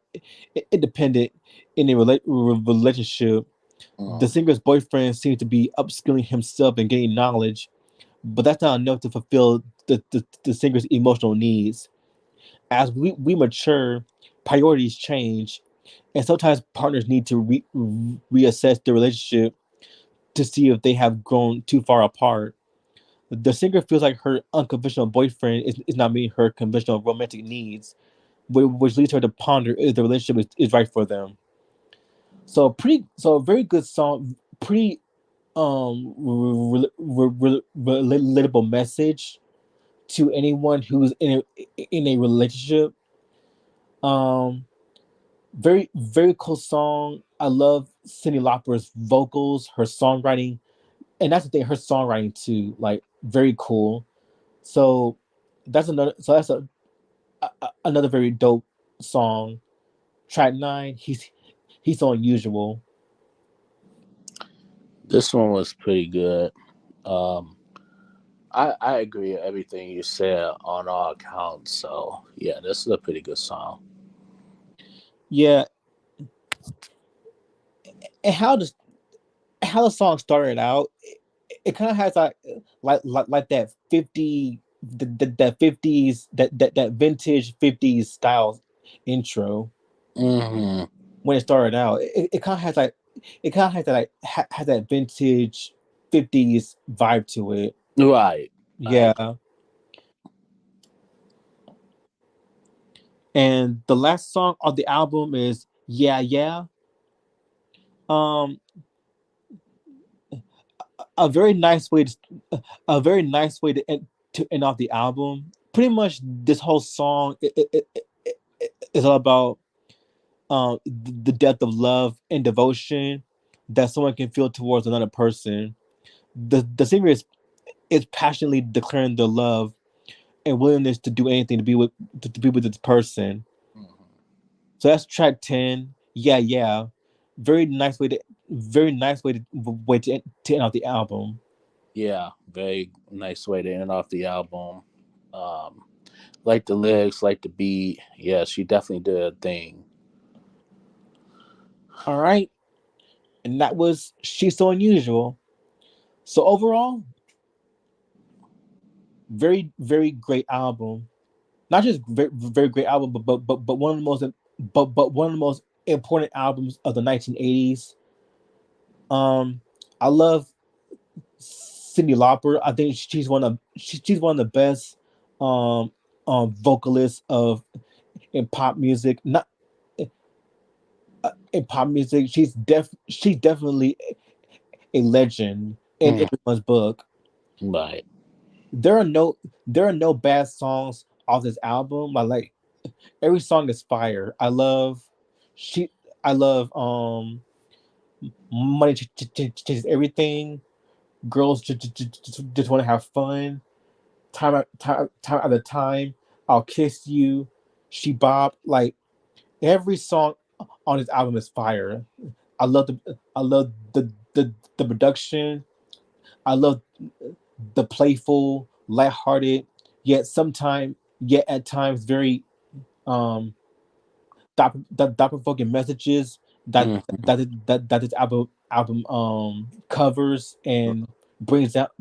independent in a relationship. The Mm. singer's boyfriend seems to be upskilling himself and gaining knowledge, but that's not enough to fulfill the singer's emotional needs. As we mature, priorities change, and sometimes partners need to reassess their relationship to see if they have grown too far apart. The singer feels like her unconventional boyfriend is not meeting her conventional romantic needs, which leads her to ponder if the relationship is right for them. So a very good song, pretty relatable message to anyone who's in a relationship. Um, very cool song. I love Cyndi Lauper's vocals, her songwriting, and that's the thing. Her songwriting too, like very cool. So that's another. So that's another very dope song. Track nine. He's so unusual. This one was pretty good. Um, I agree with everything you said on all accounts. So yeah, this is a pretty good song. Yeah, and how the song started out, it kind of has like that 50 that 50s that vintage 50s style intro Hmm. when it started out. It kind of has like it kind of has that has that vintage 50s vibe to it. Right. I agree. Yeah. And the last song on the album is Yeah Yeah. Um a very nice way to a very nice way to end off the album. Pretty much this whole song is all about the depth of love and devotion that someone can feel towards another person. The singer is passionately declaring their love and willingness to do anything to be with this person. Mhm. So that's track 10. Yeah, yeah. Very nice way to very nice to end off the album. Yeah, very nice way to end off the album. Um, like the lyrics, like the beat. Yeah, she definitely did a thing. All right. And that was She's So Unusual. So overall, very great album. Not just very great album, but one of the most but one of the most important albums of the 1980s. Um, I love Cyndi Lauper. I think she's one of the best um vocalists of in pop music. Not in pop music. She's definitely a legend in Mm. everyone's book. Right. There are no there are no bad songs off this album. Like every song is fire. She I love Money Changes Everything. Girls just want to have fun. Time at a time. I'll kiss you. She Bop. Like every song on this album is fire. I love the production. I love the playful, lighthearted, yet at times very um thought provoking messages Hmm. that this album covers and brings out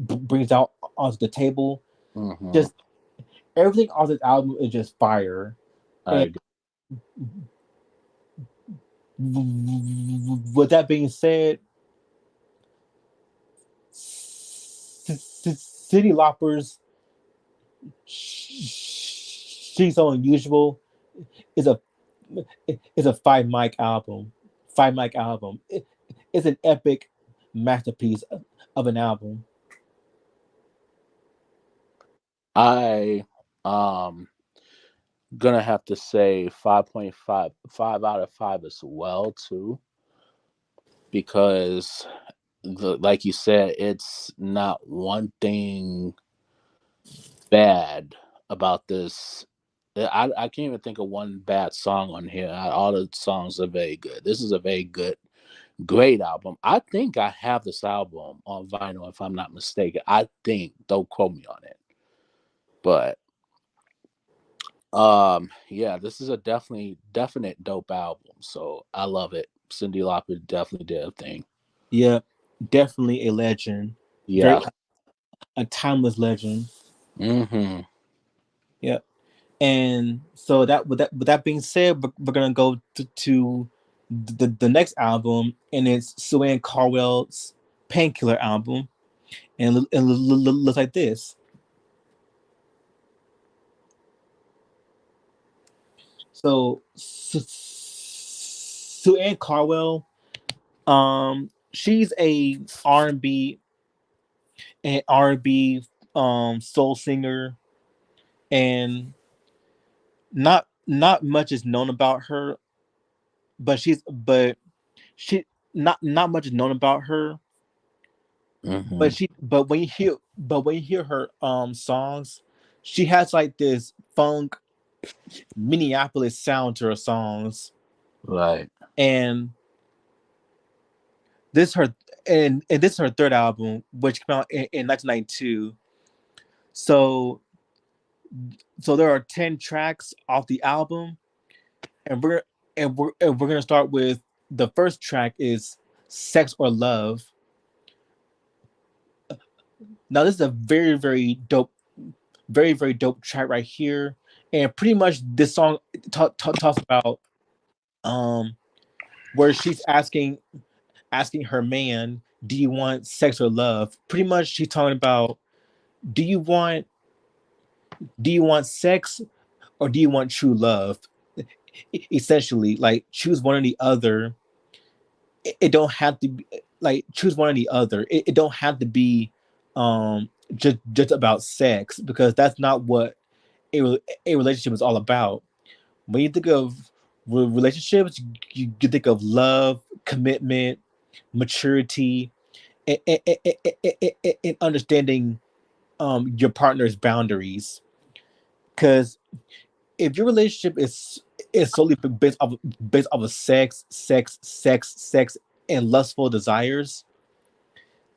onto the table. Hmm. Just everything on this album is just fire. I And agree. with that being said, Cyndi Lauper's "She's So Unusual" is a five mic album. Five mic album. It's an epic masterpiece of an album. I gonna have to say 5.5, 5 out of 5 as well too, because like you said, it's not one thing bad about this. I can't even think of one bad song on here. All the songs are very good. This is a very good, great album. I think I have this album on vinyl, if I'm not mistaken. I think, don't quote me on it, but yeah, this is a definite dope album. So I love it. Cyndi Lauper definitely did a thing. Yeah, definitely a legend. Very Yeah. a timeless legend. Mm-hmm. Yeah. And so with that being said, we're gonna go to the next album, and it's Sue Carwell's Painkiller album, and it looks like this. So Sue Carwell, she's a R&B soul singer, and not much is known about her, but she not much is known about her, Mm-hmm. but when you hear her songs, she has like this funk Minneapolis sound to her songs. Right. And this her and this is her third album, which came out in 1992. So there are 10 tracks off the album, and we're gonna start with the first track is "Sex or Love." Now this is a very dope track right here, and pretty much this song talks about um where she's asking her man, "Do you want sex or love?" Pretty much, she's talking about, do you want sex, or do you want true love? Essentially, like, choose one or the other. It don't have to be like, choose one or the other. It don't have to be just about sex, because that's not what a relationship is all about. When you think of relationships, you think of love, commitment, maturity, and understanding your partner's boundaries. Because if your relationship is solely based off of sex, and lustful desires,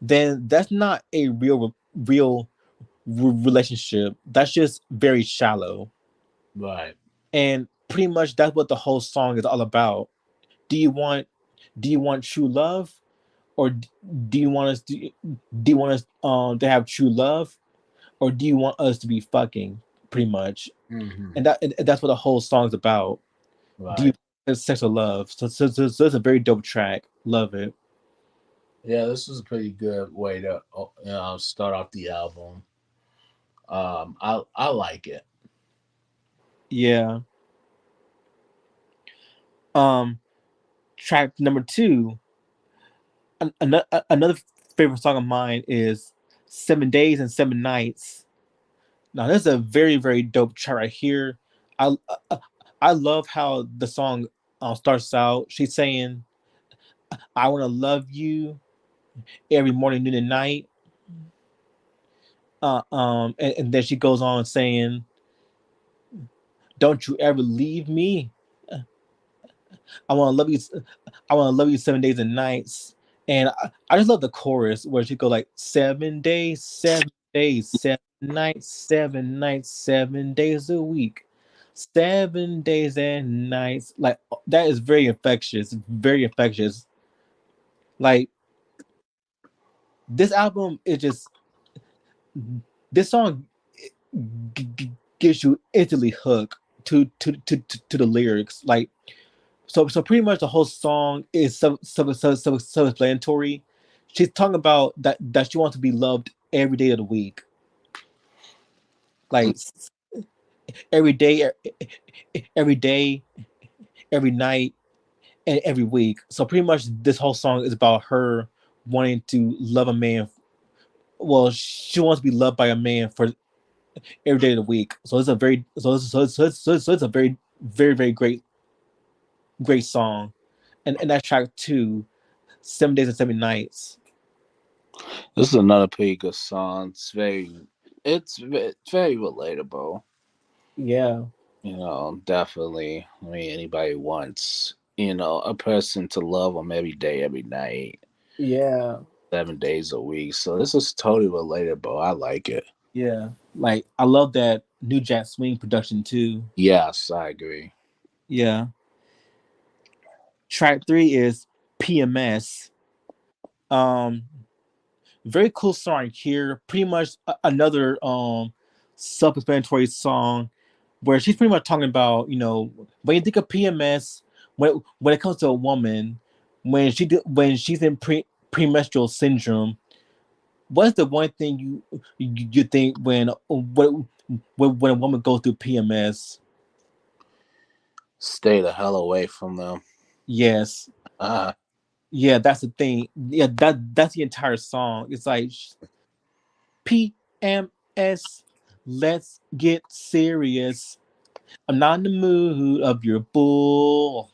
then that's not a real relationship. That's just very shallow. Right. And pretty much that's what the whole song is all about. Do you want true love, or do you want us to have true love, or do you want us to be fucking, pretty much? Mm-hmm. And that's what the whole song's about. Do you Right. want sex or love? So it's a very dope track. Love it. Yeah, this is a pretty good way to start off the album. I like it. Yeah. Um, Track number two. Another favorite song of mine is "7 Days and 7 Nights." Now, this is a very dope track right here. I I love how the song starts out. She's saying, "I want to love you every morning, noon, and night." And then she goes on saying, "Don't you ever leave me. I want to love you. I want to love you 7 days and nights." And I just love the chorus where she go like, 7 days, 7 days, 7 nights, 7 nights, 7 days a week. 7 days and nights. Like that is very infectious. Very infectious. Like this album is just this song gives you instantly hooked to the lyrics. Like so pretty much the whole song is self explanatory. She's talking about that she wants to be loved every day of the week, like every day, every day, every night, and every week. So pretty much this whole song is about her wanting to love a man. Well, she wants to be loved by a man for every day of the week. So it's a very so it's a very great song, and that track two, 7 days and 7 nights. This is another pretty good song. It's very relatable. Yeah, Definitely. I mean, anybody wants, a person to love them every day, every night, yeah, 7 days a week. So this is totally relatable. I like it. yeah. Like I love that New Jack Swing production too. Yes, I agree. Yeah. Track three is PMS. Um, very cool song here. Pretty much another self-explanatory song where she's pretty much talking about when you think of PMS, when it comes to a woman, when she's in premenstrual syndrome, what's the one thing you think when a woman goes through PMS? Stay the hell away from them. Yes, Uh, yeah, that's the thing. Yeah, that's the entire song. It's like PMS. Let's get serious. I'm not in the mood of your bull.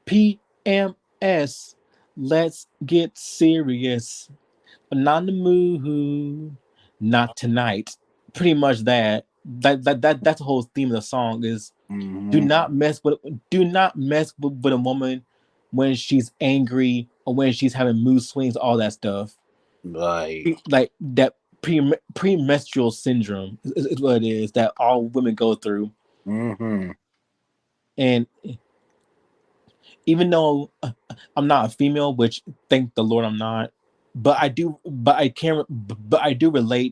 PMS. Let's get serious. I'm not in the mood. Not tonight. Pretty much that. That's the whole theme of the song is do hmm not mess with with a woman when she's angry or when she's having mood swings, all that stuff. Like, Like that premenstrual syndrome is what it is that all women go through. hmm And even though I'm not a female, which thank the Lord I'm not, but I do relate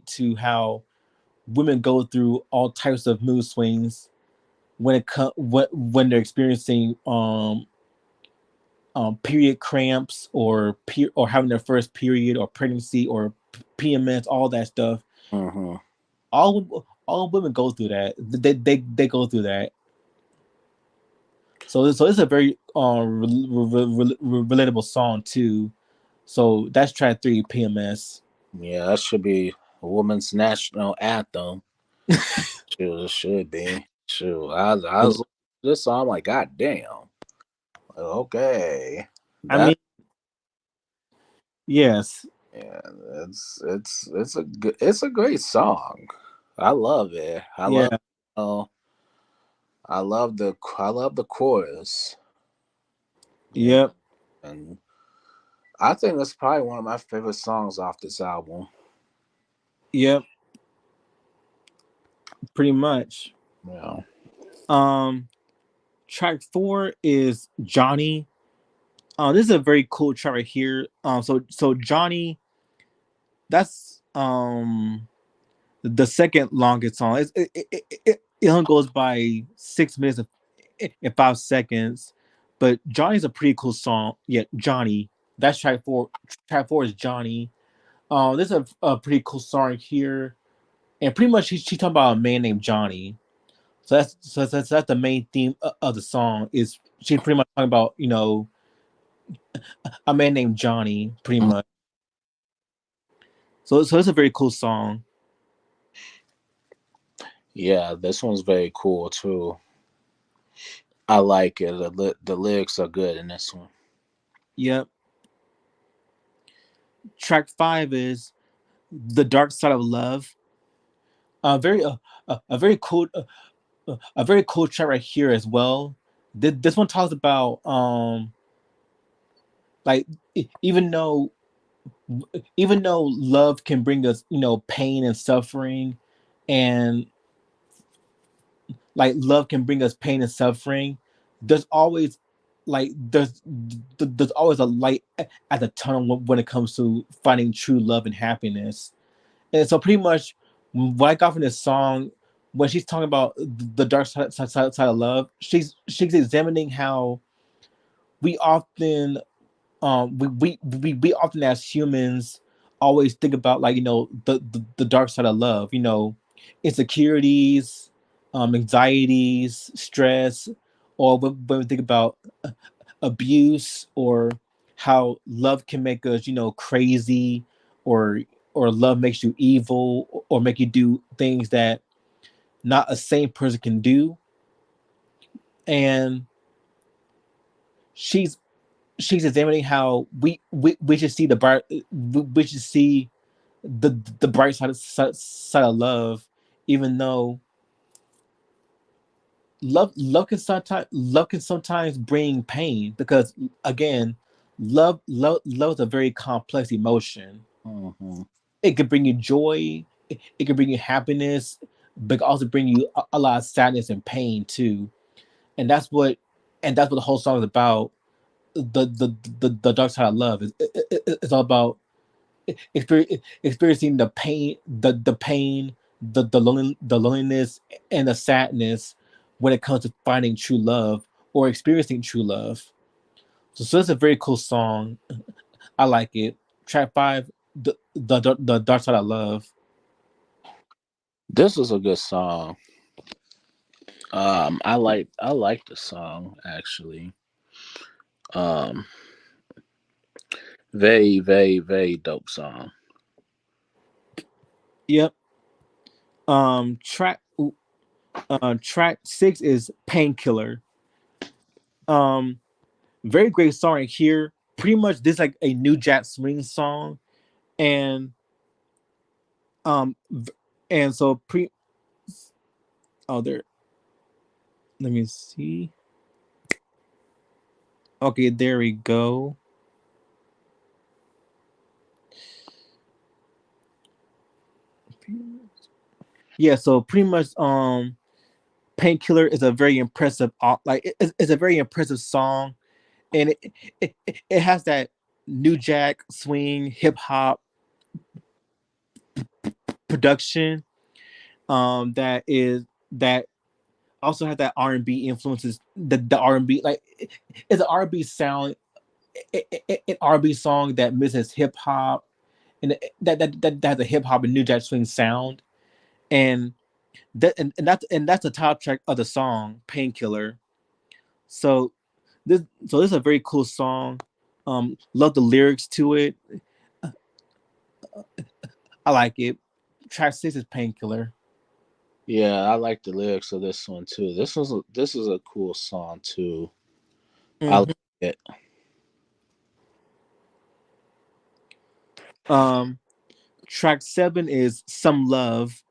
to how women go through all types of mood swings when they're experiencing period cramps or having their first period or pregnancy or PMS, all that stuff. hmm All women go through that. They go through that. So it's a very relatable song too. So that's track three, PMS. Yeah, that should be a woman's national anthem. Should it should be. Shoot, I was this song. I'm like, God damn. Like, okay, I that mean, yes, yeah, it's a great song. I love it. yeah, Uh, I love the chorus. Yeah, yep, and I think that's probably one of my favorite songs off this album. yep, pretty much. Yeah. Um, Track four is Johnny. This is a very cool track right here. So Johnny, that's the second longest song. It only goes by 6 minutes and 5 seconds, but Johnny's a pretty cool song. Yeah, Johnny. That's track four. Track four is Johnny. This is a pretty cool song here, and pretty much she talking about a man named Johnny. So that's the main theme of the song. Is she's pretty much talking about a man named Johnny, pretty much. So it's a very cool song. Yeah, this one's very cool too. I like it. The lyrics are good in this one. Yep. Track five is "The Dark Side of Love." Very a very cool a very cool track right here as well. This one talks about like even though love can bring us pain and suffering, and like love can bring us pain and suffering, there's always like there's always a light at the tunnel when it comes to finding true love and happiness. And so pretty much what I got from this song, when she's talking about the dark side of love, she's examining how we often we often as humans always think about, like, the dark side of love, insecurities, anxieties, stress, or when we think about abuse, or how love can make us, crazy, or love makes you evil, or make you do things that not a sane person can do. And she's she's examining how we should see the bright we should see the bright side of love, even though love can sometimes bring pain, because again, love is a very complex emotion. Hmm. It can bring you joy, it can bring you happiness, but it can also bring you a lot of sadness and pain too. And that's what the whole song is about. The dark side of love it's all about experiencing the loneliness and the sadness when it comes to finding true love or experiencing true love. So it's a very cool song. I like it. Track 5, the dark side of love. This is a good song. I like the song actually. Um, very very very dope song. Yep. Track 6 is Painkiller. Um, Very great song right here. Pretty much this is like a new jack swing song, and um, and so pre oh there. Let me see. Okay, there we go. Yeah, so pretty much Painkiller is a very impressive it's a very impressive song, and it has that new jack swing hip hop production, that also has that R&B influences, the R&B, like it's an R&B sound, an R&B song that mixes hip hop, and that has a hip hop and new jack swing sound. And that's the top track of the song Painkiller. So this is a very cool song. Love the lyrics to it. I like it. Track 6 is Painkiller. Yeah, I like the lyrics of this one too. This is a cool song too. I like Hmm. it. um Track 7 is Some Love.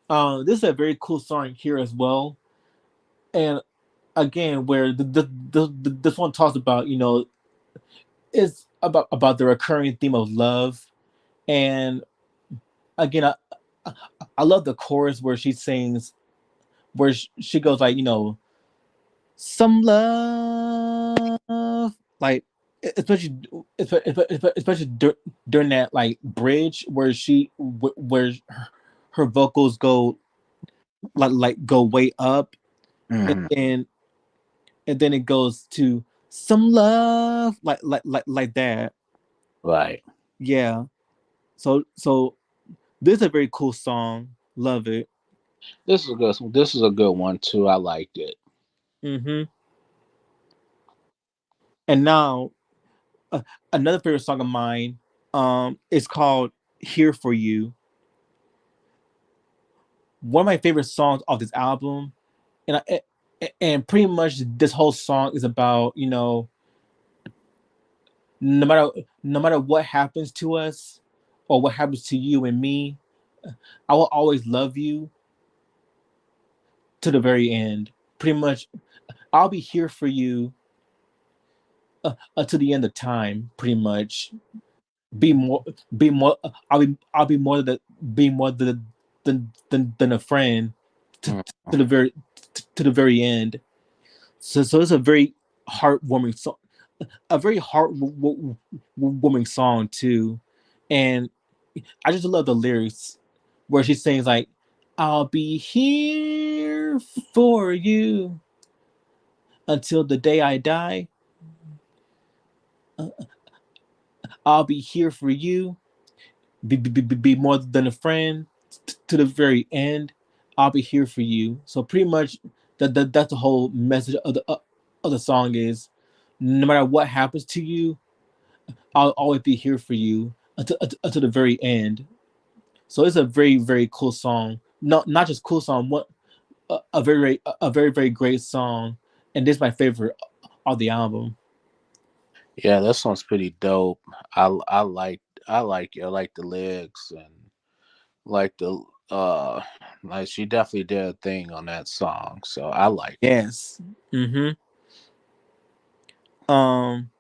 This is a very cool song here as well. And again, where this one talks about, it's about the recurring theme of love. And again, I love the chorus where she sings, where she goes like, some love, like, especially especially during that like bridge where where her vocals go go way up, and Mhm. then it goes to some love, like that. Right. Yeah. So this is a very cool song. Love it. This is a good one too. I liked it. Hmm. And now, uh, another favorite song of mine, is called "Here for You." One of my favorite songs off this album, and and pretty much this whole song is about, no matter no matter what happens to us, or what happens to you and me, I will always love you to the very end. Pretty much, I'll be here for you, to the end of time. Pretty much, be more, be more. I'll be more than be more than a friend to, Mhm. to the very to the very end. So it's a very heartwarming song, a very heartwarming song too, and I just love the lyrics where she sings like, "I'll be here for you until the day I die. Uh, I'll be here for you, be more than a friend to the very end. I'll be here for you." So pretty much that's the whole message of the song is, no matter what happens to you, I'll always be here for you until the very end. So it's a very cool song. Not just cool song, what a very great song, and this is my favorite of the album. Yeah, that sounds pretty dope. I like I like the lyrics and like the like she definitely did a thing on that song, so I like it. Yes. Mm-hmm. Um,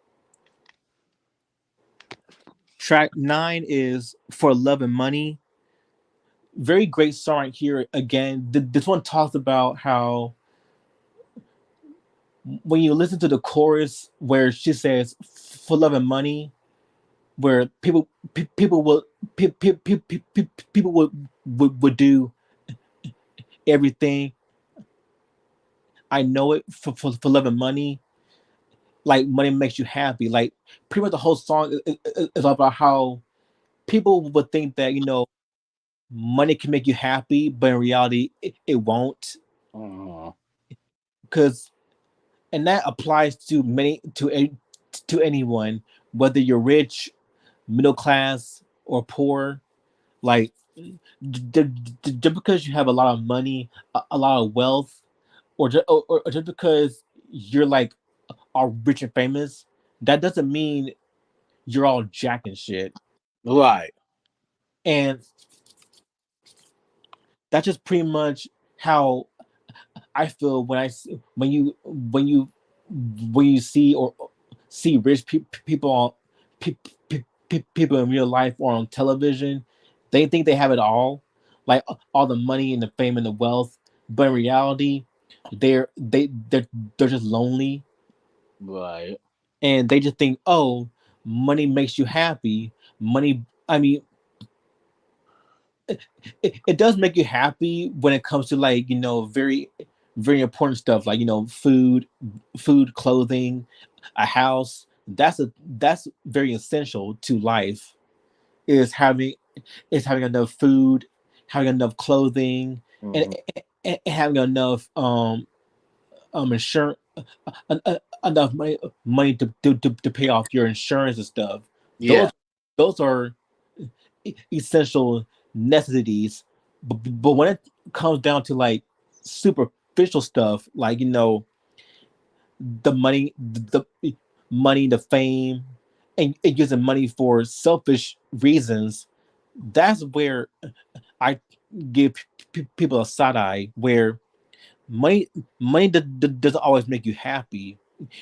Track 9 is For Love and Money. Very great song right here. Again, this one talks about how when you listen to the chorus where she says "for love and money," where people will people would do everything. I know it for love and money. Like money makes you happy. Like pretty much the whole song is about how people would think that money can make you happy, but in reality it won't. Uh, Because and that applies to many to anyone, whether you're rich, middle class, or poor. Like just because you have a lot of money, a lot of wealth, or just because you're like all rich and famous, that doesn't mean you're all jack and shit. right. And that's just pretty much how I feel when when you see or see rich people on people in real life or on television. They think they have it like all the money and the fame and the wealth, but in reality, they're just lonely, Right. and they just think, oh, money makes you happy. Money, I mean, it does make you happy when it comes to like very important stuff like food, clothing, a house. That's very essential to life, is having enough food, having enough clothing, and, Hmm. and having enough insurance, enough money to pay off your insurance and stuff. Yeah. Those are essential necessities. But when it comes down to like superficial stuff, like the money, the money, the fame, and using money for selfish reasons, that's where I give people a side eye. Where money, money doesn't always make you happy.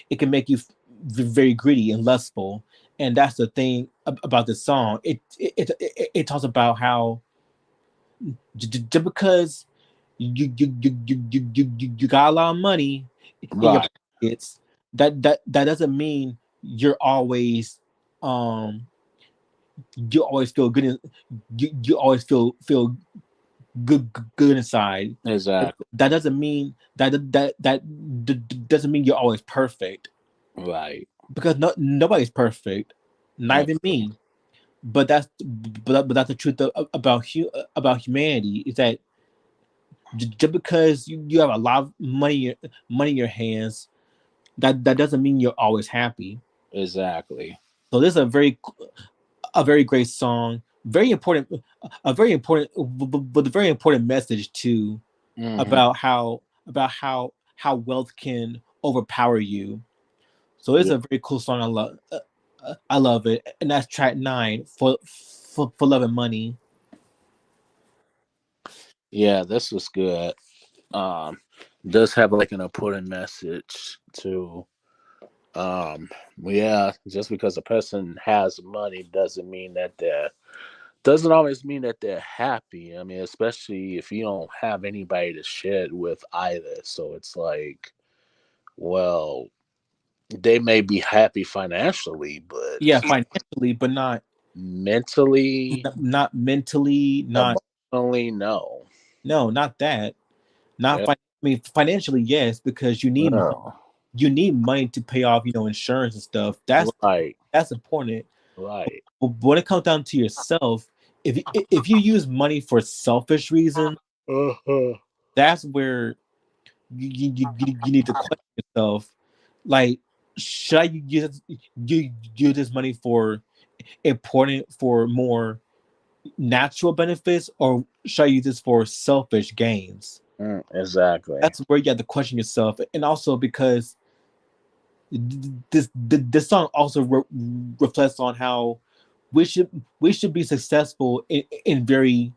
It can make you very greedy and lustful, and that's the thing about this song. It talks about how just because you got a lot of money in your Right. pockets, that doesn't mean you're always um you always feel good. You always feel good inside. Exactly. That doesn't mean doesn't mean you're always perfect, Right. because nobody's perfect, not Mm, even me. But that's the truth about humanity, is that just because you have a lot of money in your hands, that doesn't mean you're always happy. exactly. So this is a very great song, very important, a very important, but a very important message too, Hmm. about how wealth can overpower you. So it's Yeah. a very cool song. I love it, and that's track 9 for Love and Money. Yeah, this was good. Um, does have like an important message to yeah, just because a person has money doesn't mean that they're doesn't always mean that they're happy. I mean, especially if you don't have anybody to share it with either. So it's like, well, they may be happy financially, but Yeah, financially, but mentally, not mentally, not emotionally, no. no, not that. Not Yeah, I mean financially, yes, because no. you need money to pay off, insurance and stuff. Right, That's important. right. But when it comes down to yourself, if you use money for selfish reasons, Uh-huh. that's where you need to question yourself. Like, should I use this money for more natural benefits, or should I use this for selfish gains? Exactly. That's where you have to question yourself, and also because this song also reflects on how we should be successful in very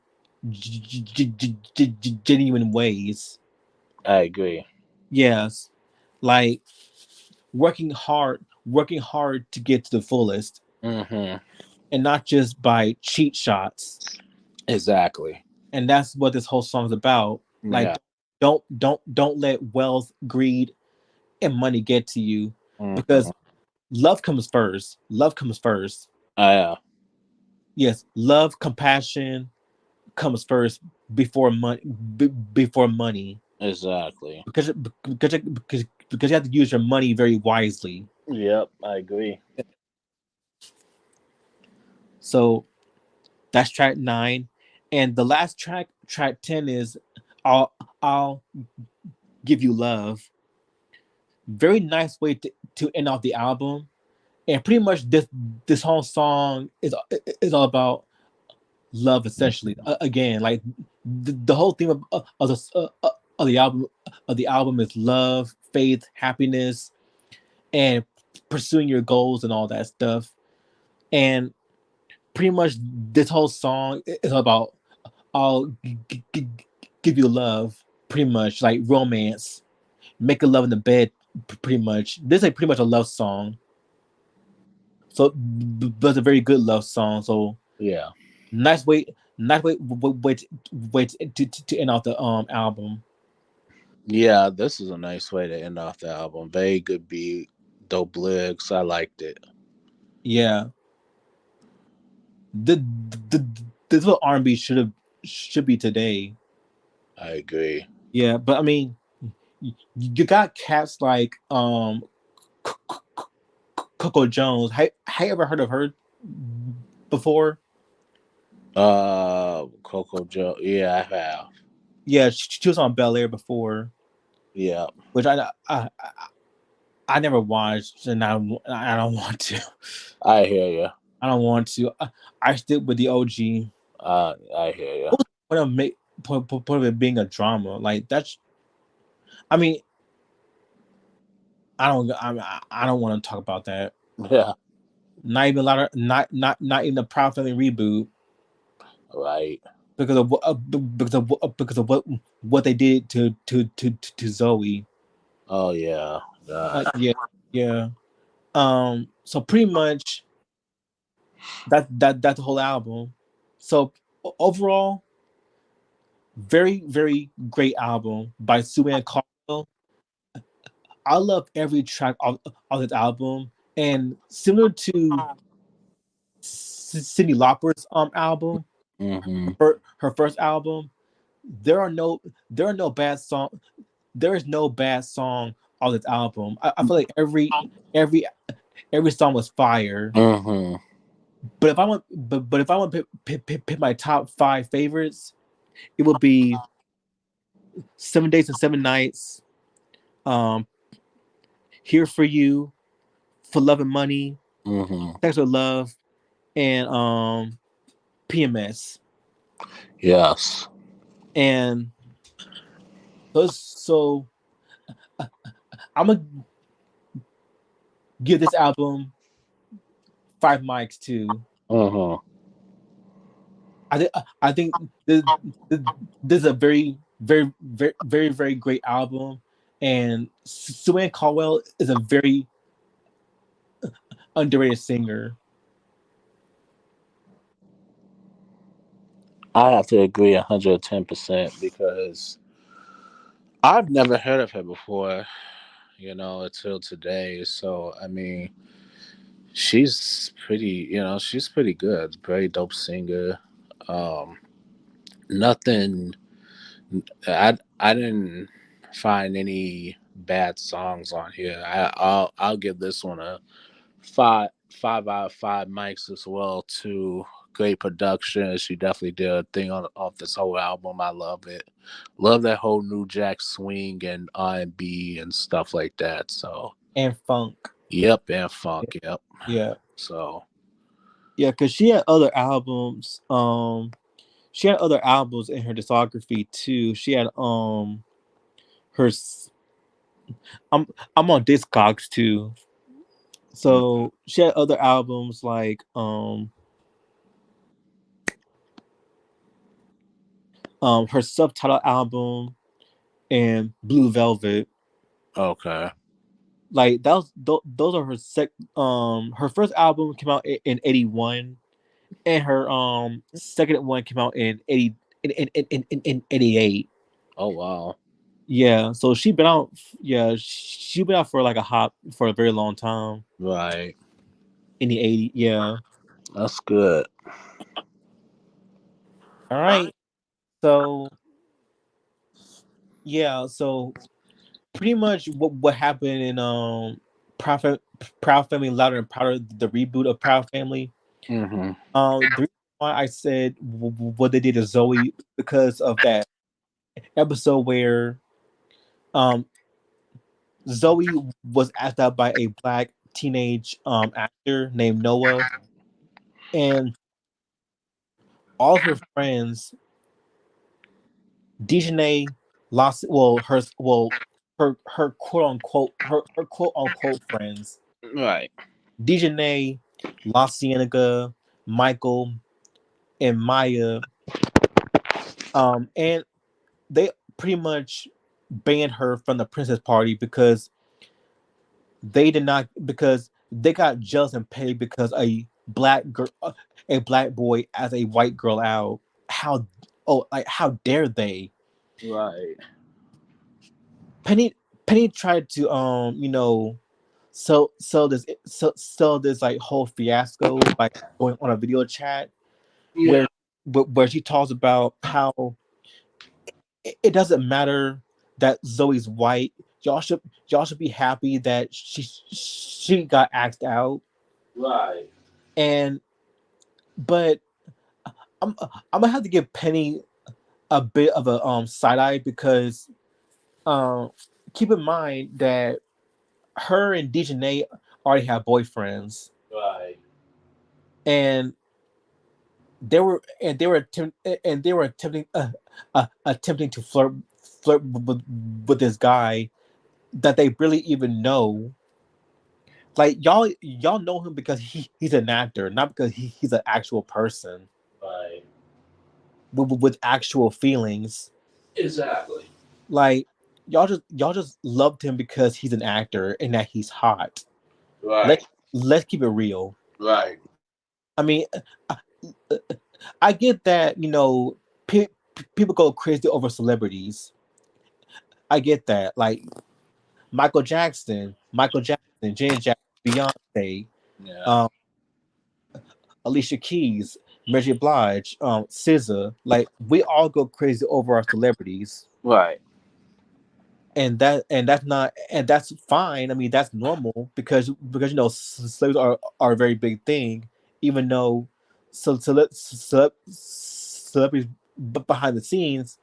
genuine ways. I agree. Yes, like working hard to get to the fullest, Hmm. and not just by cheat shots. Exactly. And that's what this whole song's about. Like, Yeah. don't let wealth, greed, and money get to you, Hmm. because love comes first. Love comes first. Yeah. Yes, love, compassion comes first before money. Before money, Exactly. because you have to use your money very wisely. Yep. I agree. So that's track 9, and the last track, track 10, is "I'll I'll Give You Love." Very nice way to end off the album, and pretty much this whole song is all about love, essentially. Again, like the whole theme of the album is love, faith, happiness, and pursuing your goals and all that stuff. And pretty much this whole song is about I'll give you love, pretty much like romance, making love in the bed. Pretty much, this is pretty much a love song. So, but it's a very good love song. So Yeah. nice way, to end off the album. Yeah. This is a nice way to end off the album. Very good beat. Dope lyrics. I liked it. Yeah, the, this is what R&B should be today. I agree. Yeah, but I mean, you got cats like Coco Jones. Have you ever heard of her before? Coco Joe. Yeah, I have. Yeah, she was on Bel Air before, Yeah. which I never watched, and I don't want to. I hear you. I don't want to. I stick with the OG. I hear you. What was the point of point of it being a drama? Like, that's. I mean, I don't want to talk about that. Yeah. Not even a lot of not even the Proud Family reboot, Right. because of what they did to Zoe. Oh yeah. God. Yeah, yeah. So pretty much that's the whole album. So overall, very great album by Sue Ann Carwell. I love every track of this album, and similar to Cyndi Lauper's album, Hmm. her first album, there are no bad song. There is no bad song on this album. I feel like every every song was fire. Hmm. But if I want to pick my top 5 favorites, it would be 7 Days and 7 Nights, um, Here for You, For Love and Money, Hmm. Sex with Love, and PMS. Yes. And so I'm gonna give this album 5 mics too. Hmm. I think this, this is a very great album, and Sue Ann Caldwell is a very underrated singer. I have to agree 110% because I've never heard of her before, until today. So, I mean, she's pretty, she's pretty good. Very dope singer. Um, Nothing, I didn't find any bad songs on here. I'll give this one a five out of five mics as well too. Great production. She definitely did a thing on off this whole album. I love it. Love that whole New Jack swing and R&B and stuff like that. So And funk. yep, and funk. Yep. Yeah. So Yeah, because she had other albums. She had other albums in her discography too. She had her I'm on Discogs too. So she had other albums like her subtitle album and Blue Velvet. okay. Like that was those are her first album came out in 81, and her second one came out in 80 in 88. Oh wow. Yeah, so she been out. Yeah, she been out for like a hop for a very long time Right. in the 80s. Yeah. That's good. All right. So yeah, so pretty much what happened in Proud Family, Louder and Prouder, the reboot of Proud Family. Mm-hmm. The reason why I said what they did to Zoe, because of that episode where um Zoe was asked out by a black teenage actor named Noah, and all of her friends, Dejanay lost her quote unquote friends, Right. Dejanay, La Cienega, Michael, and Maya, and they pretty much banned her from the princess party because they got jealous and paid because a black boy as a white girl out. How how dare they? Right. Penny Penny tried to sell this like whole fiasco by going on a video chat Yeah. where where she talks about how it doesn't matter that Zoe's white. Y'all should be happy that she got axed out. Right. And but I'm gonna have to give Penny a bit of a side eye because um keep in mind that her and Dejanay already have boyfriends, Right. and they were attempting to flirt with this guy that they really even know. Like y'all know him because he's an actor, not because he's an actual person Right. with actual feelings. Exactly. Like y'all just loved him because he's an actor and that he's hot. Let Right. let's keep it real. Right. I mean, I, I get that people go crazy over celebrities. I get that. Like Michael Jackson, Janet Jackson, Beyonce, Yeah. um, Alicia Keys, Mary J. Blige, SZA. Like we all go crazy over our celebrities, Right. and that's fine. I mean, that's normal because celebrities are a very big thing, even though celebrities behind the scenes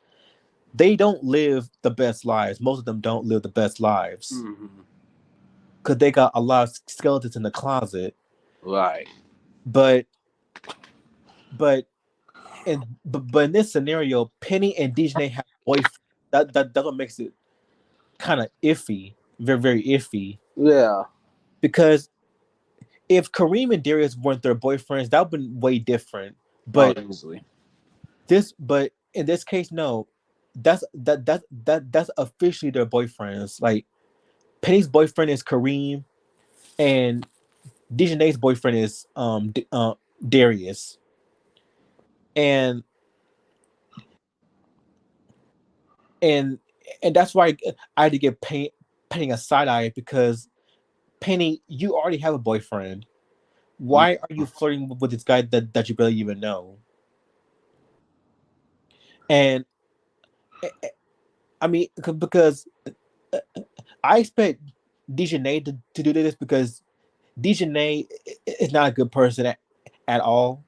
they don't live the best lives. Most of them don't live the best lives Mm-hmm. because they got a lot of skeletons in the closet. Right. But but in this scenario, Penny and DJ have boyfriends. That's what makes it kind of iffy, very very iffy. Yeah. Because if Kareem and Darius weren't their boyfriends, that would been way different. Oh, But easily. but in this case, no. That's officially their boyfriends. Like Penny's boyfriend is Kareem, and Dejanay's boyfriend is Darius. And and and that's why I had to give Penny a side eye because Penny, you already have a boyfriend. Mm, Why are you flirting with this guy that you barely even know? And I mean, because I expect Dejanay to do this because Dejanay is not a good person at all.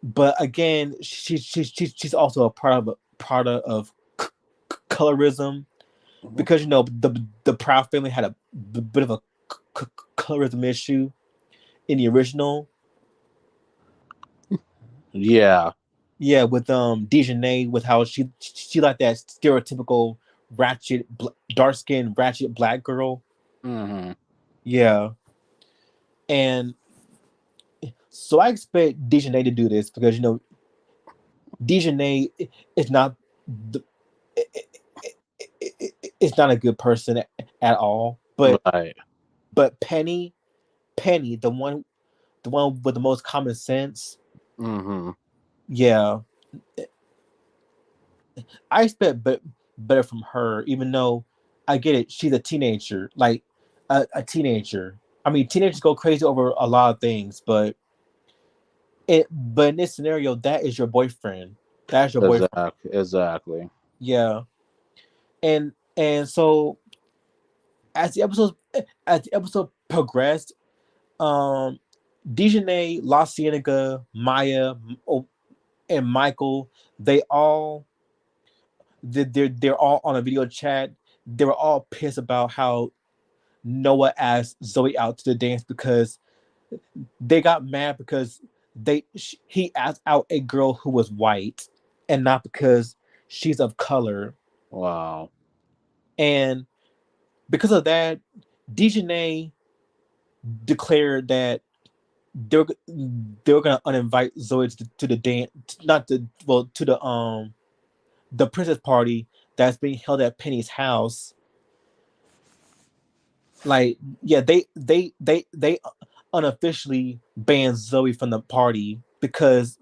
But again, she's also a product of colorism mhm. because the Proud family had a bit of a colorism issue in the original. Yeah. Yeah, with Dejanay, with how she like that stereotypical ratchet dark skinned ratchet black girl. Hmm. Yeah, and so I expect Dejanay to do this because Dejanay is not the, it's not a good person at all. Right. But Penny, the one with the most common sense. Hmm. Yeah, I expect better from her, even though I get it. She's a teenager, like a teenager. I mean, teenagers go crazy over a lot of things, but in this scenario, that is your boyfriend. That's your boyfriend. Exactly. Yeah, and so as the episode as the episode progressed, um, Dejanay, La Cienega, Maya, and Michael, they all they're all on a video chat. They were all pissed about how Noah asked Zoe out to the dance because they got mad because he asked out a girl who was white and not because she's of color. Wow. And because of that, Dejanay declared that they're they're gonna uninvite Zoe to the dance, not the well to the princess party that's being held at Penny's house. Like, yeah, they unofficially banned Zoe from the party because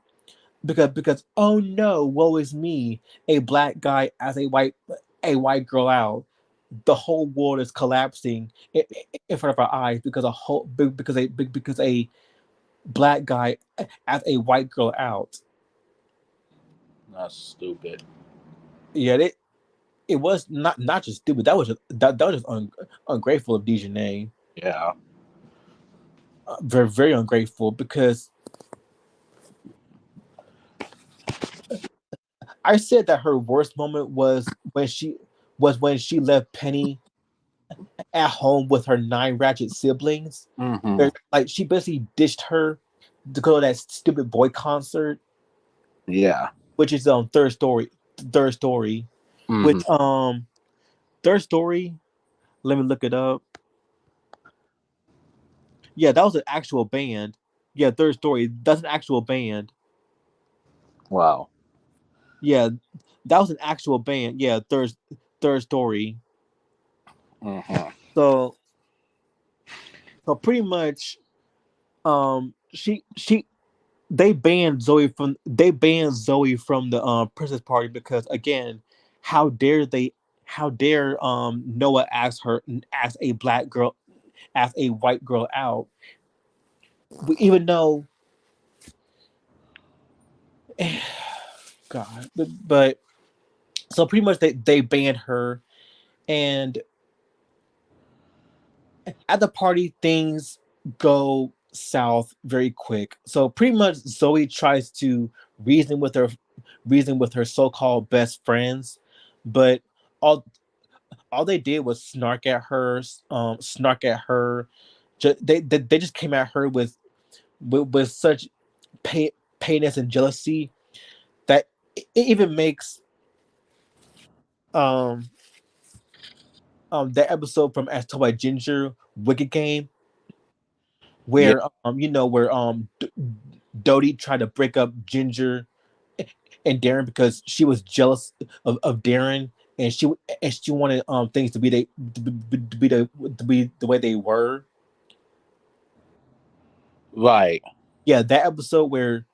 oh no, woe is me, a black guy as a white girl out. The whole world is collapsing in front of our eyes because a black guy as a white girl out. That's stupid. Yeah, it was not just stupid. That was just ungrateful of Dejanay. Yeah. Very very ungrateful because I said that her worst moment was when she left Penny at home with her nine ratchet siblings. Hmm. Like she basically ditched her to go to that stupid boy concert, Yeah. which is third story, Hmm. which third story. Let me look it up. Yeah, that was an actual band. Yeah, third story. That's an actual band. Wow. Yeah, that was an actual band. Yeah, third story. Hmm. So pretty much, she they banned Zoe from the princess party because again, how dare they how dare Noah ask a black girl ask a white girl out, even though God, but so pretty much they banned her, and at the party things go south very quick. So pretty much Zoe tries to reason with her reason with her so-called best friends, but all all they did was snark at her. They just came at her with such pain, painness and jealousy that it even makes um that episode from As Told by Ginger Wicked Game Yeah. where Dodie tried to break up Ginger and Darren because she was jealous of Darren and she wanted things to be the way they were. Right. Yeah, that episode where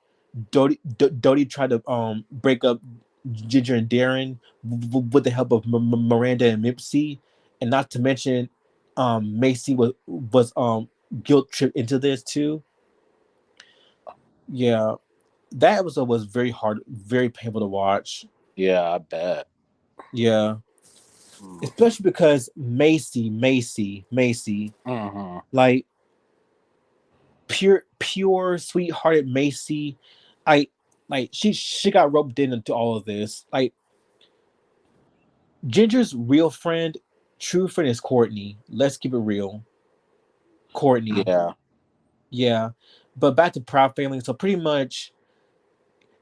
Dodie tried to break up. Ginger and Darren with the help of Miranda and Mipsy, and not to mention, Macy was guilt tripped into this too. Yeah, that episode was very hard, very painful to watch. Yeah, I bet. Yeah, especially because Macy, Mm-hmm. like pure, sweethearted Macy, I like she got roped into all of this. Like Ginger's real friend, true friend is Courtney. Let's keep it real, Courtney. Yeah. Yeah, but back to Proud Family. So pretty much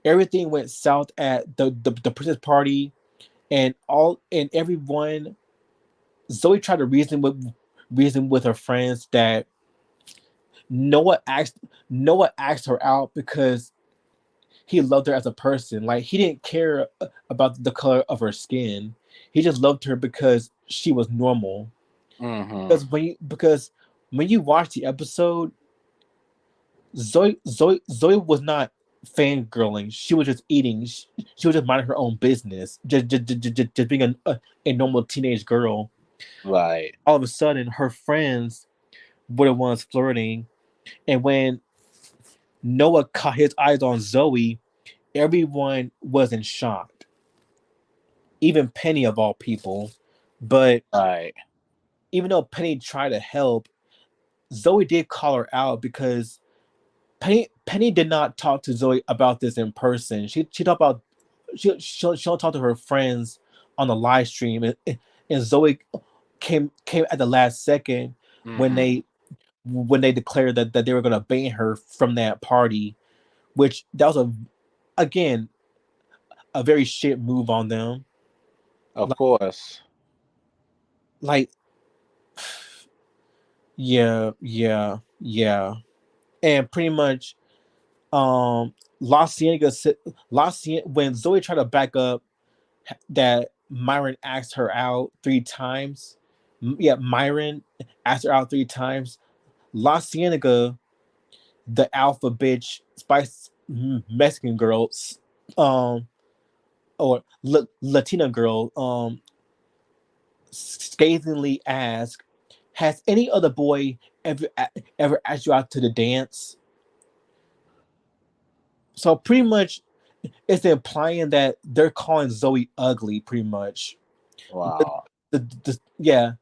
everything went south at the Princess party, and everyone. Zoe tried to reason with her friends that Noah asked Noah asked her out because he loved her as a person. Like he didn't care about the color of her skin. He just loved her because she was normal. Mm-hmm. Because when you watch the episode, Zoe was not fangirling. She was just eating. She was just minding her own business, just being a normal teenage girl. Right. All of a sudden, her friends were the ones flirting, and when Noah caught his eyes on Zoe, everyone was in shock. Even Penny of all people. But Right. even though Penny tried to help, Zoe did call her out because Penny did not talk to Zoe about this in person. She talked about she'll talk to her friends on the live stream, and Zoe came at the last second when Mm-hmm. they declared that they were gonna ban her from that party, which that was again a very shit move on them. Of Like, course. like yeah, and pretty much La Cienega when Zoe tried to back up that Myron asked her out 3 times. Yeah, Myron asked her out 3 times. La Cienega, the alpha bitch, spice Mexican girl, um, or Latina girl, scathingly asked, "Has any other boy ever asked you out to the dance?" So pretty much, it's implying that they're calling Zoe ugly. Pretty much, the, Wow. yeah,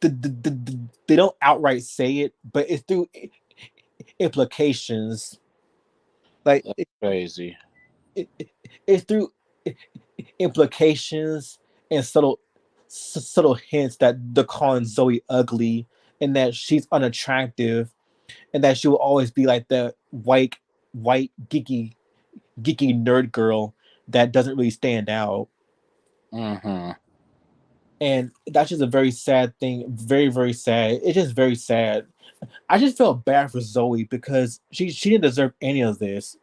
they don't outright say it, but it's through implications. Like That's crazy. it, it's through implications and subtle hints that they're calling Zoe ugly and that she's unattractive and that she will always be like the white geeky nerd girl that doesn't really stand out. Mm-hmm. And that's just a very sad thing. Very, very sad. It's just very sad. I just felt bad for Zoe because she didn't deserve any of this.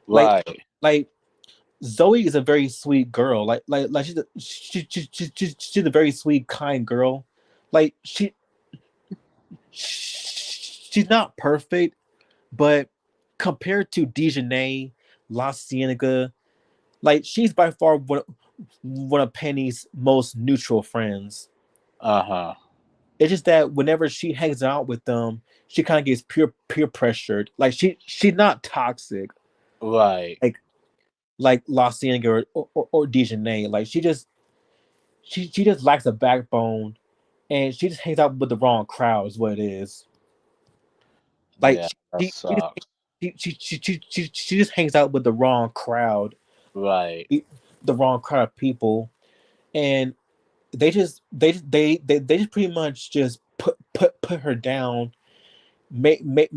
Like Right. like Zoe is a very sweet girl. Like she's a very sweet, kind girl. Like she's not perfect, but compared to Dejanay, La Cienega, like she's by far one of Penny's most neutral friends. Uh-huh. It's just that whenever she hangs out with them, she kind of gets peer pressured. Like she's not toxic Right. like La Cienega or Dejanay. Like she just lacks a backbone, and she just hangs out with the wrong crowd. Is what it is. Like Yeah, that sucks. she just hangs out with the wrong crowd, Right. the wrong crowd of people, and they just pretty much just put her down, made her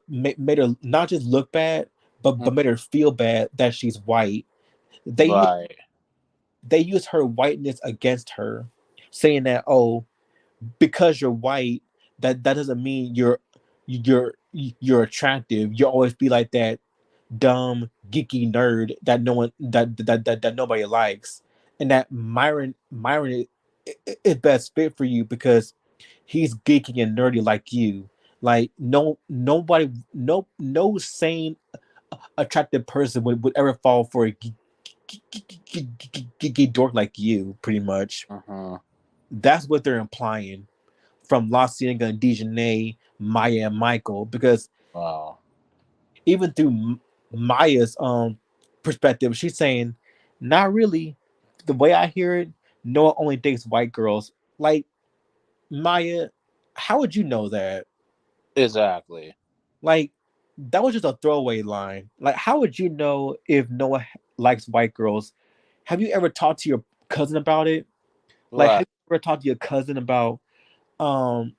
made her not just look bad, Mm. but made her feel bad that she's white. They Right. they use her whiteness against her, saying that, oh, because you're white, that doesn't mean you're attractive. You'll always be like that dumb geeky nerd that no one that nobody likes, and that Myron is best fit for you because he's geeky and nerdy like you. Like no nobody no sane attractive person would ever fall for a geeky dork like you, pretty much. Uh-huh. That's what they're implying from La Cienega and Dejanay, Maya and Michael, because Wow. even through Maya's perspective, she's saying, not really. The way I hear it, Noah only dates white girls. Like, Maya, how would you know that? Exactly. Like, that was just a throwaway line. Like, how would you know if Noah likes white girls? Have you ever talked to your cousin about it? Like, have Right. you ever talked to your cousin about, um,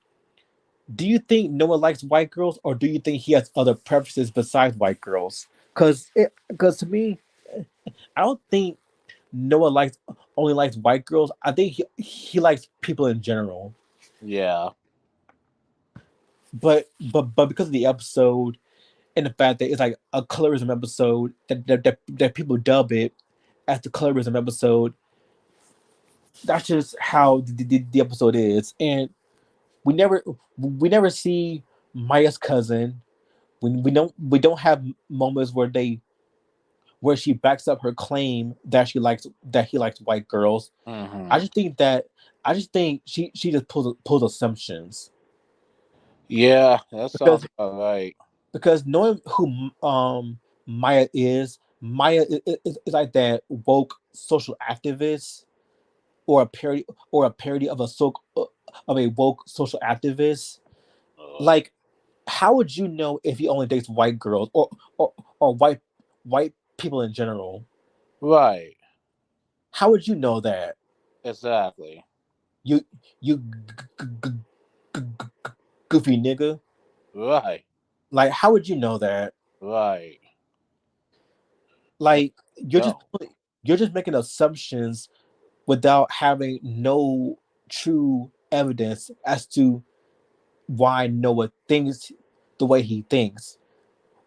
do you think Noah likes white girls, or do you think he has other preferences besides white girls? Because to me, I don't think Noah only likes white girls. I think he likes people in general. Yeah. But because of the episode and the fact that it's like a colorism episode, that people dub it as the colorism episode, that's just how the episode is. And we never we never see Maya's cousin. We don't have moments where she backs up her claim that he likes white girls. I Hmm. just think that I just think she just pulls assumptions, Yeah, that sounds because about right. knowing who Maya is like that woke social activist, or a parody of a woke social activist. Uh, Like, how would you know if he only dates white girls, or white people in general? right. How would you know that? Exactly. You you goofy nigga. Right. Like, how would you know that? Right. Like, No. you're just making assumptions without having no true evidence as to why Noah thinks the way he thinks.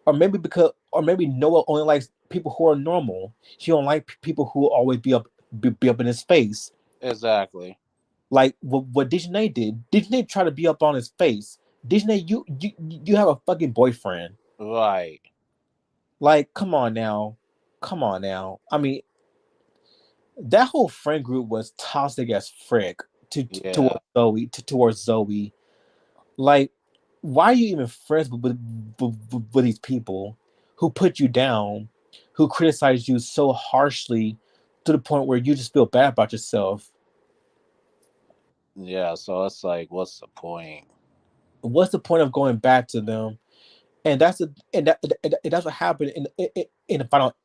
Or maybe Noah only likes people who are normal. He don't like people who always be up in his face. Exactly. Like what Disney did. Disney try to be up on his face. Disney, you have a fucking boyfriend. Right. Like, come on now. Come on now. I mean, that whole friend group was toxic as frick Yeah. towards Zoe. Towards Zoe. Like, why are you even friends with these people who put you down, who criticize you so harshly to the point where you just feel bad about yourself? Yeah. So it's like, what's the point? What's the point of going back to them? And that's what happened in the final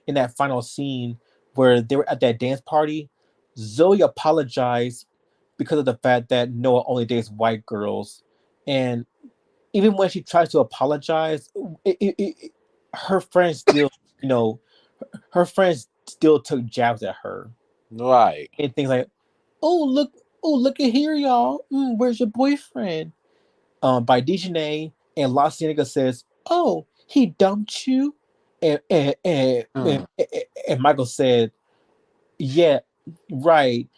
in that final scene where they were at that dance party. Zoe apologized because of the fact that Noah only dates white girls, and even when she tries to apologize, her friends still, you know, her friends still took jabs at her Right. and things like, "Oh look, oh look at here, y'all. Where's your boyfriend?" By Dejanay, and La Cienega says, "Oh, he dumped you," and Hmm. and Michael said, "Yeah, right."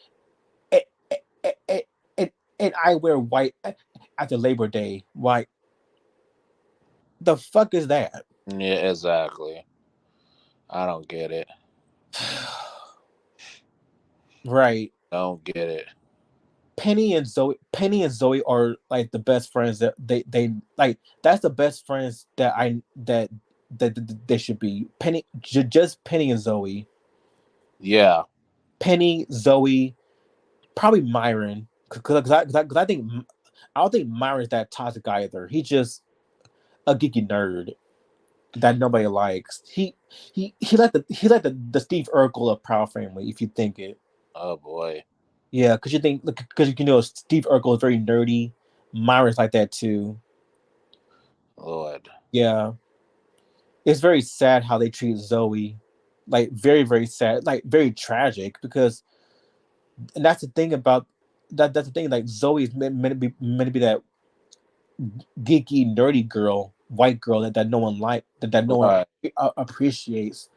And, and, and I wear white after Labor Day. Like, the fuck is that? Yeah. Exactly. I don't get it. Right. Don't get it. Penny and Zoe are like the best friends that they like. That's the best friends that they should be. Just Penny and Zoe. Yeah. Penny, Zoe, probably Myron, because I don't think Myron's that toxic either. He's just a geeky nerd that nobody likes. He like the Steve Urkel of Proud Family, if you think it. Oh boy. Yeah, because you know Steve Urkel is very nerdy. Myron's like that too. Lord. Yeah, it's very sad how they treat Zoe, like very very sad, like very tragic. Because and that's the thing about that. That's the thing. Like Zoe is meant to be that geeky nerdy girl, white girl that no one that no one Right. appreciates.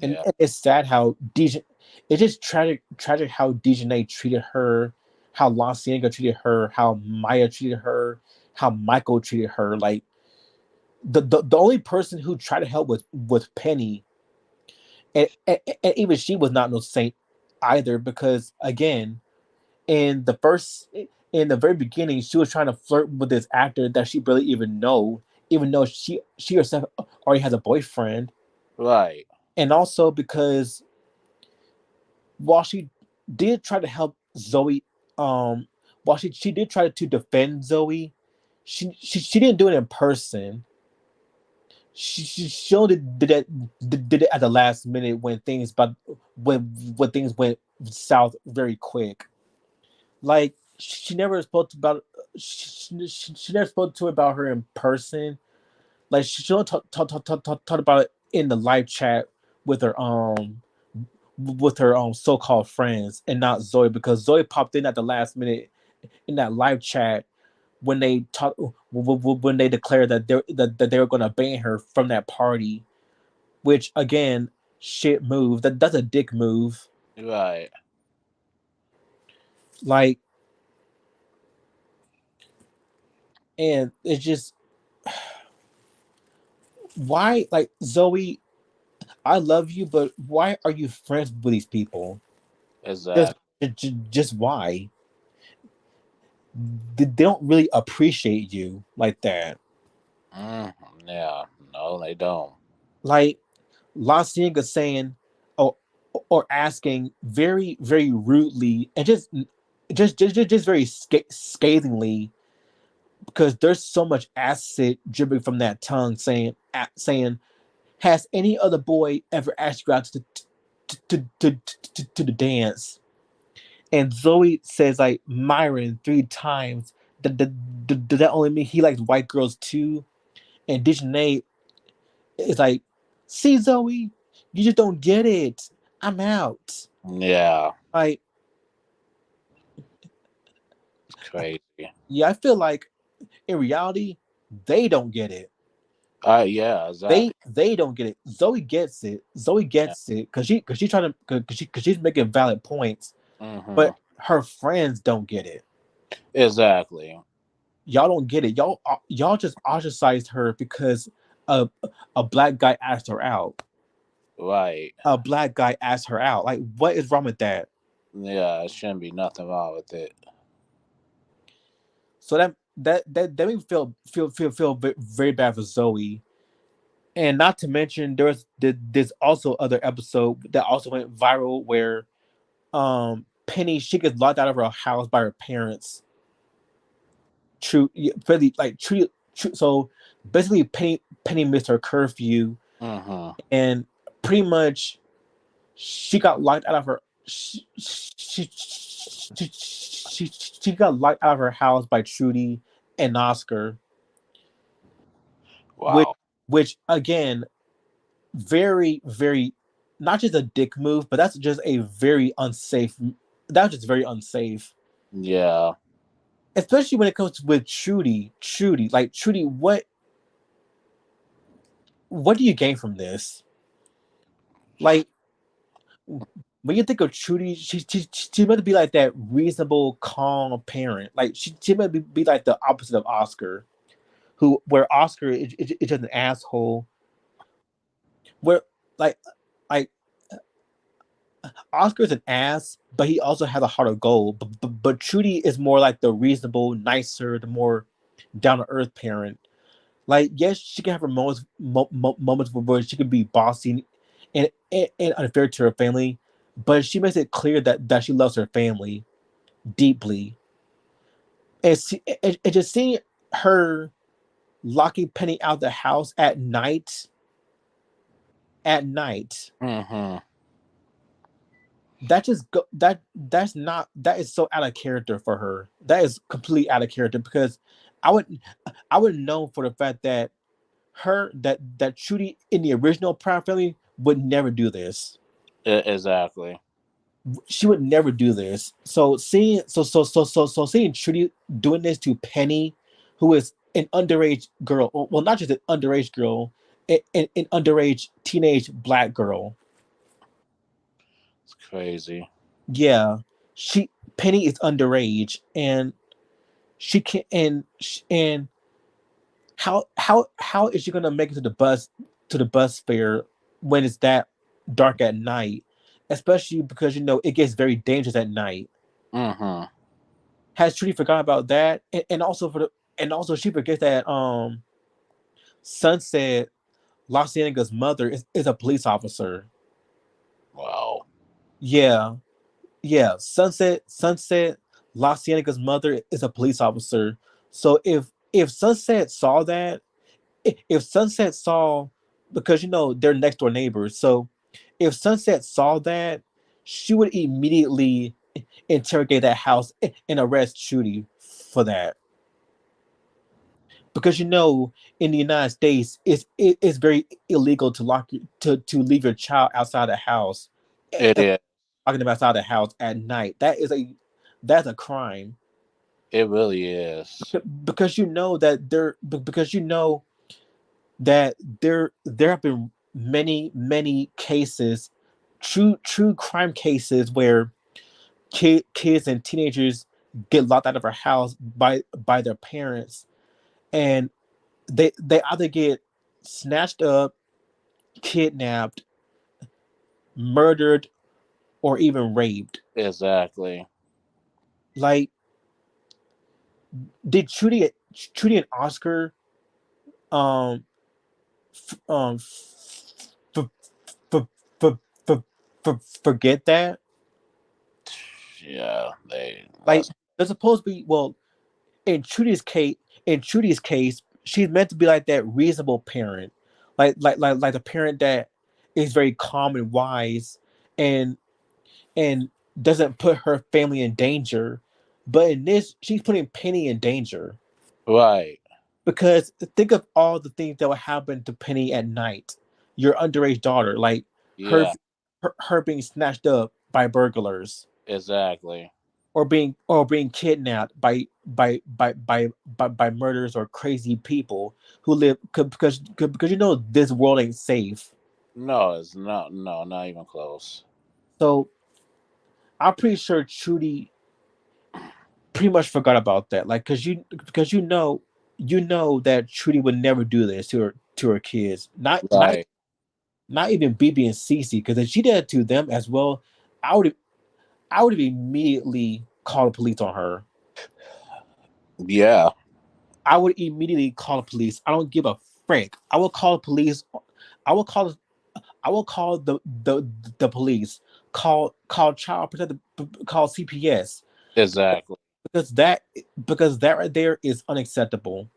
Yeah. And it's sad how DJ. It's just tragic how Dejanay treated her, how La Cienega treated her, how Maya treated her, how Michael treated her. Like, the only person who tried to help with Penny, and even she was not no saint either, because again, in the first in the very beginning, she was trying to flirt with this actor that she barely even know, even though she herself already has a boyfriend. Right. And also because while she did try to help Zoe, um, while she did try to defend Zoe, she didn't do it in person. She only did it at the last minute when when things went south very quick. Like she never spoke about she never spoke to her about her in person. Like she only talked about it in the live chat with her so called friends, and not Zoe, because Zoe popped in at the last minute in that live chat when they talk when they declared that they were going to ban her from that party, which again, shit move. That's a dick move. Right. Like, and it's just why, like, Zoe, I love you, but why are you friends with these people? Just, Exactly. just why? They don't really appreciate you like that. Yeah. No, they don't. Like, La Cienega saying, or or asking very very rudely, and just very scathingly, because there's so much acid dripping from that tongue, saying, has any other boy ever asked you out to the dance? And Zoe says like Myron 3 times. Does that only mean he likes white girls too? And Dejanay is like, see, Zoe, you just don't get it. I'm out. Yeah. Like, It's crazy. yeah, I feel like in reality, they don't get it. Yeah, They exactly. they don't get it. Zoe gets it. Zoe Yeah. gets it because she's trying to because she's making valid points, Mm-hmm. but her friends don't get it. Exactly. Y'all don't get it. Y'all just ostracized her because a a black guy asked her out. Right. A black guy asked her out. Like, what is wrong with that? Yeah, it shouldn't be nothing wrong with it. So that made me feel very bad for Zoe. And not to mention, there's also other episode that also went viral where Penny, she gets locked out of her house by her parents. True, really, like true. So basically, Penny missed her curfew, Mm-hmm. and pretty much she got locked out of her. She got locked out of her house by Trudy and Oscar, which Wow. which again, very very, not just a dick move, but that's just a very unsafe. That's just very unsafe, Yeah. especially when it comes with Trudy. Like Trudy, what do you gain from this? Like, when you think of Trudy, she might be like that reasonable, calm parent. Like she might be like the opposite of Oscar, who where Oscar is just an asshole. Where like like Oscar's an ass, but he also has a heart of gold. But Trudy is more like the reasonable, nicer, the more down to earth parent. Like, yes, she can have her moments where she can be bossy and unfair to her family, but she makes it clear that she loves her family deeply. And just seeing her locking Penny out the house at night, Mm-hmm. that just go that's not that is so out of character for her. That is completely out of character, because I would I would know for the fact that that Trudy in the original Proud Family would never do this. Exactly. She would never do this. So seeing Trudy doing this to Penny, who is an underage girl, well, not just an underage girl, an underage teenage black girl. It's crazy. Yeah, she Penny is underage, and she can and how is she gonna make it to the bus fare when it's that dark at night? Especially because it gets very dangerous at night. Mm-hmm. Has Trudy forgot about that? And also she forgets that Sunset Los Angeles' mother is a police officer. Wow. Yeah, yeah. Sunset Los Angeles' mother is a police officer. So if Sunset saw that, if Sunset saw, because they're next door neighbors, so if Sunset saw that, she would immediately interrogate that house and arrest Trudy for that. Because in the United States it's very illegal to to leave your child outside the house, It is. talking about outside the house at night. That's a crime. It really is. Because that there have been many cases, true crime cases, where kids and teenagers get locked out of their house by their parents, and they either get snatched up, kidnapped, murdered, or even raped. Exactly. Like, did Trudy and Oscar um f- um f- f- f- f- forget that? Yeah. They. Like, they're supposed to be, well, in Trudy's case, she's meant to be like that reasonable parent, like a parent that is very calm and wise, and and doesn't put her family in danger. But in this, she's putting Penny in danger. Right. Because think of all the things that would happen to Penny at night. Your underage daughter, like her, Yeah. her being snatched up by burglars, Exactly. or being kidnapped by murderers or crazy people who live, because this world ain't safe. No, it's not. No, not even close. So I'm pretty sure Trudy pretty much forgot about that. Like, because that Trudy would never do this to her kids. Right. Not even BB and Cece. Because if she did it to them as well, I would I would have immediately called the police on her. Yeah. I would immediately call the police. I don't give a frick. I will call the police. I will call. I will call the police. Call child protective. Call CPS. Exactly. Because that right there is unacceptable.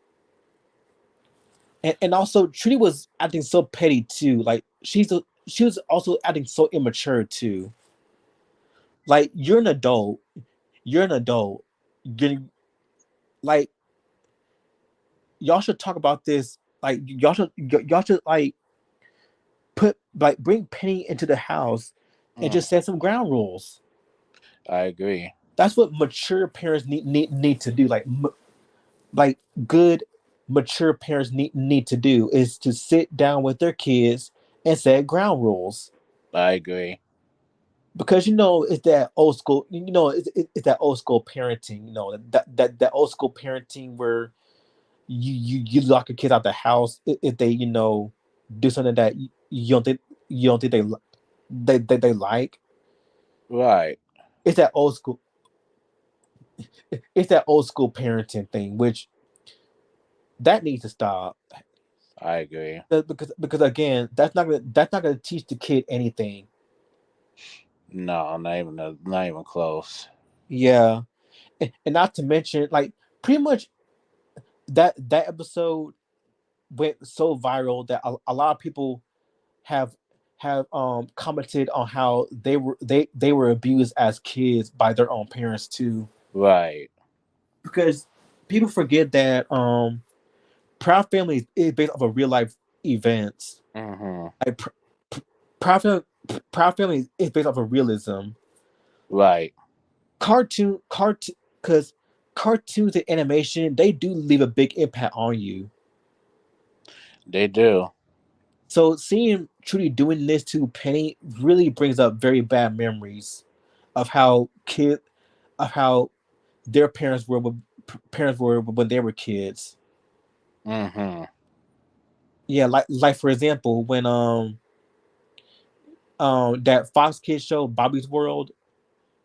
And also Trudy was acting so petty too. Like, she was also acting so immature too. Like, you're an adult. You're an adult. You're, like, y'all should talk about this. Like, y'all should like bring Penny into the house and Mm, just set some ground rules. I agree. That's what mature parents need to do. Like good mature parents need to do is to sit down with their kids and set ground rules. I agree. Because it's that old school, it's that old school parenting, that old school parenting where you lock your kids out the house if they do something that you don't think they like. Right. It's that old school, it's that old school parenting thing, which that needs to stop. I agree. Because again, that's not gonna teach the kid anything. No, not even close. Yeah, and not to mention, like, pretty much that episode went so viral that a lot of people have commented on how they were abused as kids by their own parents too. Right. Because people forget that Proud Family is based off of real life events. Mm-hmm. Like, Proud Family, Proud Family is based off of realism. Right. Cartoon, because cartoons and animation, they do leave a big impact on you. They do. So seeing Trudy doing this to Penny really brings up very bad memories of of how their parents were when they were kids. Mm-hmm. Yeah, like for example, when that Fox Kids show Bobby's World,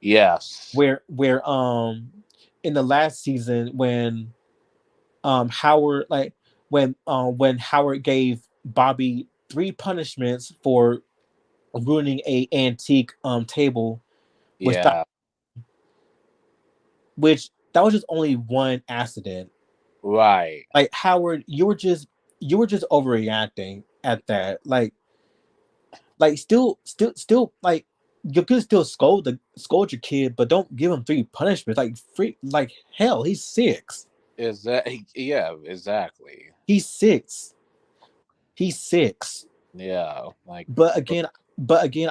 Yes. where in the last season when Howard when Howard gave Bobby three punishments for ruining a antique table, which that Yeah. which that was just only one accident. Right. Like Howard, you were just overreacting at that. Like still like you could still scold your kid, but don't give him three punishments. Like free like hell, he's six. Is that? Yeah. Exactly. He's six. He's six. Yeah. Like. But again,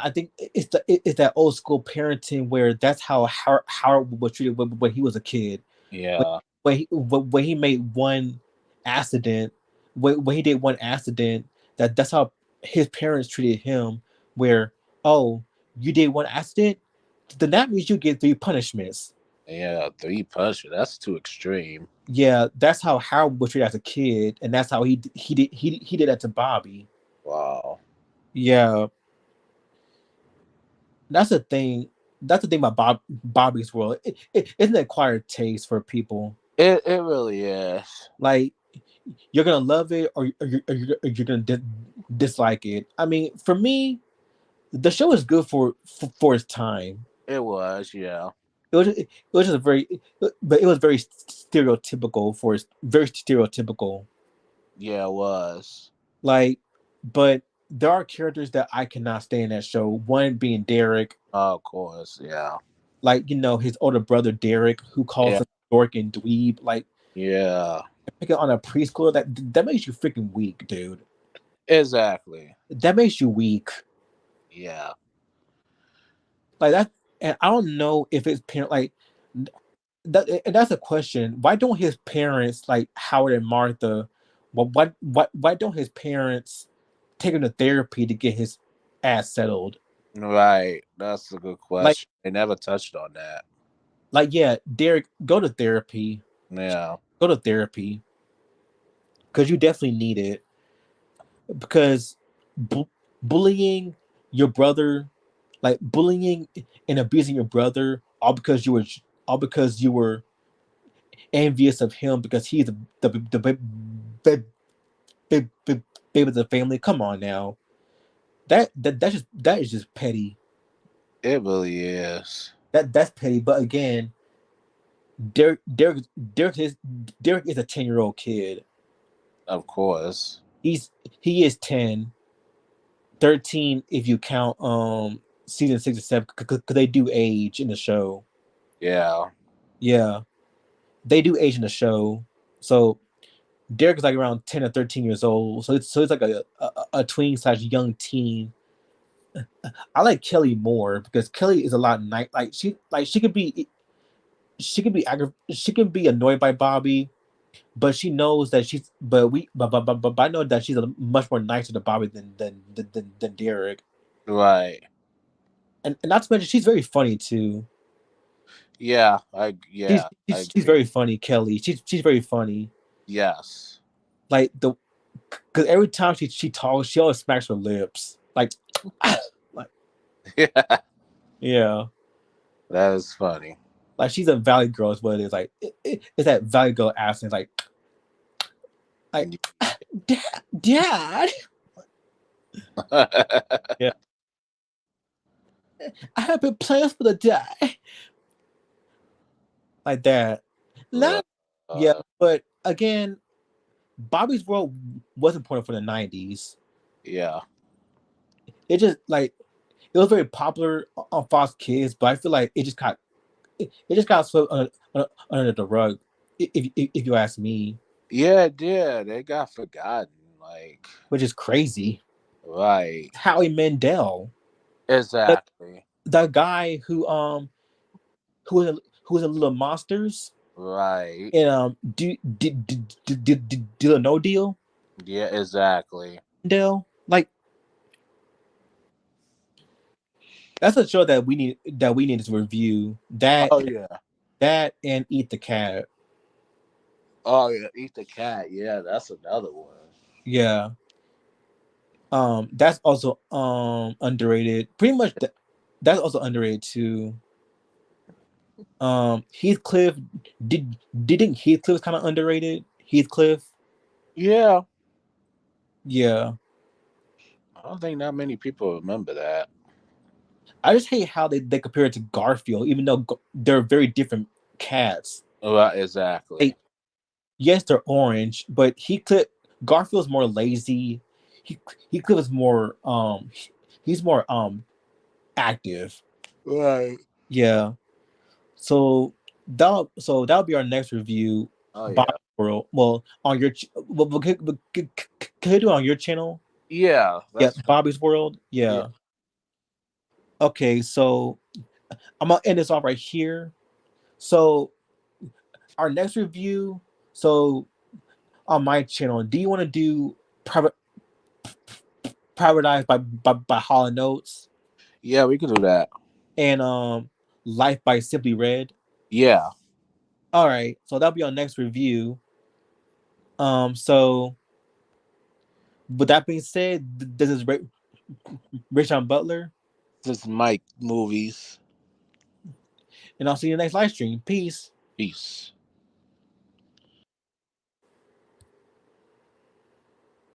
I think it's that old school parenting where that's how Howard was treated when he was a kid. When Yeah. when he made one accident, when he did one accident, that's how his parents treated him. Where, oh, you did one accident, then that means you get three punishments. Yeah. Three punches. That's too extreme. Yeah, that's how Howard was treated as a kid, and that's how he did that to Bobby. Wow. Yeah, that's the thing. That's the thing about Bobby's World. It's an acquired taste for people. It really is. Like you're gonna love it or you're gonna dislike it. I mean, for me, the show is good for its time. It was. Yeah. It was just a very, but it was very stereotypical for its very stereotypical. Yeah. It was. Like, but there are characters that I cannot stand in that show. One being Derek, Of course. Yeah. like his older brother Derek, who calls Yeah. him dork and dweeb. Like Yeah. picking on a preschooler, that makes you freaking weak, dude. Exactly. That makes you weak. Yeah. Like that, and I don't know if his parent like that. And that's a question. Why don't his parents like Howard and Martha? Why don't his parents take him to therapy to get his ass settled? Right. That's a good Like question. They never touched on that. yeah, Derek, go to therapy. Yeah. Go to therapy because you definitely need it. Because bullying your brother, like bullying and abusing your brother, all because you were envious of him because he's the baby of the family. Come on now, that is just petty. It really is. That's petty. But again, Derek Derek Derek is a 10-year-old kid. Of course. He's he is 13 if you count season 6 and 7 because they do age in the show. Yeah. Yeah, they do age in the show. So Derek is like around 10 or 13 years old. So it's like a tween slash young teen. I like Kelly more because Kelly is a lot nice. Like she can be annoyed by Bobby, but she knows that she's but I know that she's a much more nicer to Bobby than Derek. Right. And not to mention she's very funny too. Yeah. She's Yeah. I she's, she's agree. very funny, Kelly. She's very funny. Yes. Like the because every time she talks, she always smacks her lips. Like, like Yeah. yeah, That is funny. like she's a Valley girl is what it is. Like it's that Valley girl accent. Like dad. Yeah, I have been plans for the day. Like that. Right. Not yeah, but again, Bobby's World was important for the '90s. Yeah. It just like it was very popular on Fox Kids, but I feel like it just got swept under the rug. If you ask me, Yeah, it did. They got forgotten. Like, which is crazy. right. Howie Mandel, the Exactly. the guy who was in Little Monsters Right. and do a no deal. Yeah, exactly. Mandel, like that's a show that we need to review. That Oh, yeah. that and Eat the Cat. Oh yeah, Eat the Cat. Yeah, that's another one. Yeah. That's also underrated. Pretty much that's also underrated too. Heathcliff didn't Heathcliff kind of underrated? Heathcliff? Yeah, Yeah. I don't think that many people remember that. I just hate how they compare it to Garfield, even though they're very different cats. Well, exactly. They yes, they're orange, but Heathcliff Garfield's more lazy. He Heathcliff is more he's more active. Right. Yeah. So that'll be our next review. Oh Bobby yeah. World. Well, on your can you do it on your channel? Yeah, Yeah, that's Bobby's World. yeah. Yeah. Okay, so I'm gonna end this off right here. So our next review. So on my channel, do you want to do Private Eyes by Hall and Notes Yeah, we can do that. and Life by Simply Red? Yeah. All right, so that'll be our next review. So with that being said, this is Rich Butler, This is Mike Movies. and I'll see you in the next live stream. Peace. Peace.